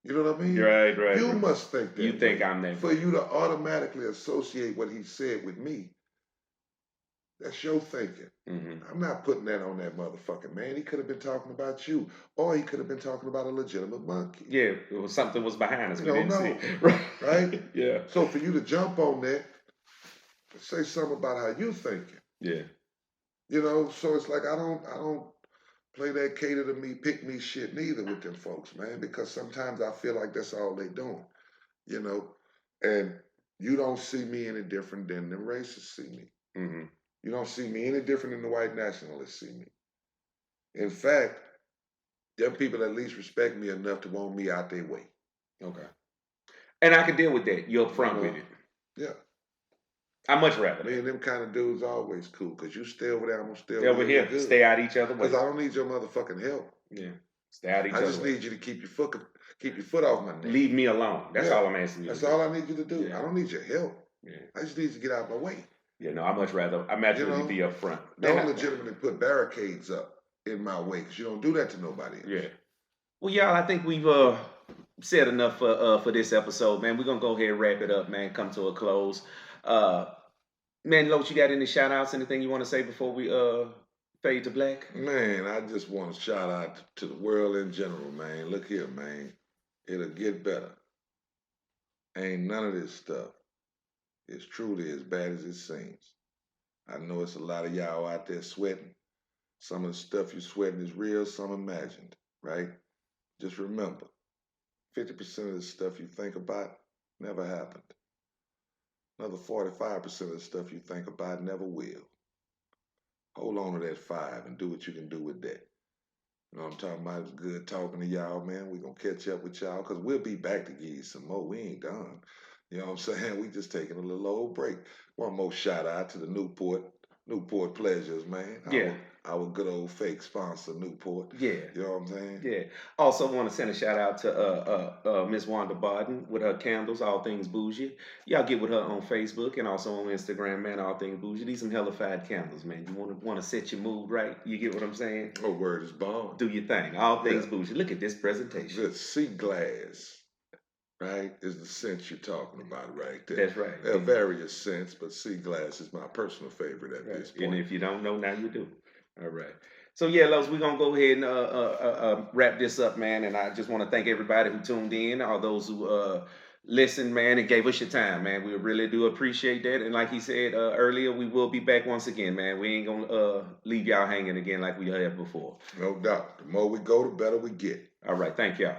You know what I mean?
Right.
You must think that
you think I'm that
for you to automatically associate what he said with me. That's your thinking.
Mm-hmm.
I'm not putting that on that motherfucking man. He could have been talking about you, or he could have been talking about a legitimate monkey.
Yeah, it was something was behind us.
We don't know, right?
Yeah.
So for you to jump on that, say something about how you thinking.
Yeah.
You know, so it's like I don't play that cater to me, pick me shit neither with them folks, man, because sometimes I feel like that's all they doing. You know, and you don't see me any different than the racists see me.
Mm-hmm.
You don't see me any different than the white nationalists see me. In fact, them people at least respect me enough to want me out their way.
Okay. And I can deal with that. You're upfront with it.
Yeah.
I much rather.
Me and them kind of dudes always cool, because you stay over there, I'm going to stay
over here. Good. Stay out each other way.
Because I don't need your motherfucking help.
Yeah. Stay out each other.
I just need you to keep your foot off my neck.
Leave me alone. That's all I'm asking you.
That's all I need you to do. Yeah. I don't need your help. Yeah. I just need you to get out of my way.
Yeah, no, I'd rather be up front.
Don't legitimately put barricades up in my way, because you don't do that to nobody else.
Yeah. Well, y'all, I think we've said enough for this episode, man. We're going to go ahead and wrap it up, man. Come to a close. Man, Loach, you got any shout outs, anything you want to say before we fade to black?
Man, I just want to shout out to the world in general, man. Look here, man. It'll get better. Ain't none of this stuff is truly as bad as it seems. I know it's a lot of y'all out there sweating. Some of the stuff you're sweating is real, some imagined, right? Just remember, 50% of the stuff you think about never happened. Another 45% of the stuff you think about never will. Hold on to that 5 and do what you can do with that. You know what I'm talking about? It's good talking to y'all, man. We're going to catch up with y'all, because we'll be back to give you some more. We ain't done. You know what I'm saying? We just taking a little old break. One more shout out to the Newport Pleasures, man.
Yeah.
Our good old fake sponsor, Newport.
Yeah.
You know what I'm saying?
Yeah. Also want to send a shout out to Miss Wanda Barton with her candles, All Things Bougie. Y'all get with her on Facebook and also on Instagram, man, All Things Bougie. These some hellified candles, man. You want to set your mood right? You get what I'm saying?
Oh, word is bomb.
Do your thing. All Things Bougie. Look at this presentation.
The sea glass, right, is the scent you're talking about right there.
That's right.
There are various scents, but sea glass is my personal favorite at this point.
And if you don't know, now you do. All right. So yeah, Los, we're gonna go ahead and wrap this up, man. And I just want to thank everybody who tuned in, all those who listened, man, and gave us your time, man. We really do appreciate that. And like he said earlier, we will be back once again, man. We ain't gonna leave y'all hanging again like we have before.
No doubt. The more we go, the better we get.
All right. Thank y'all.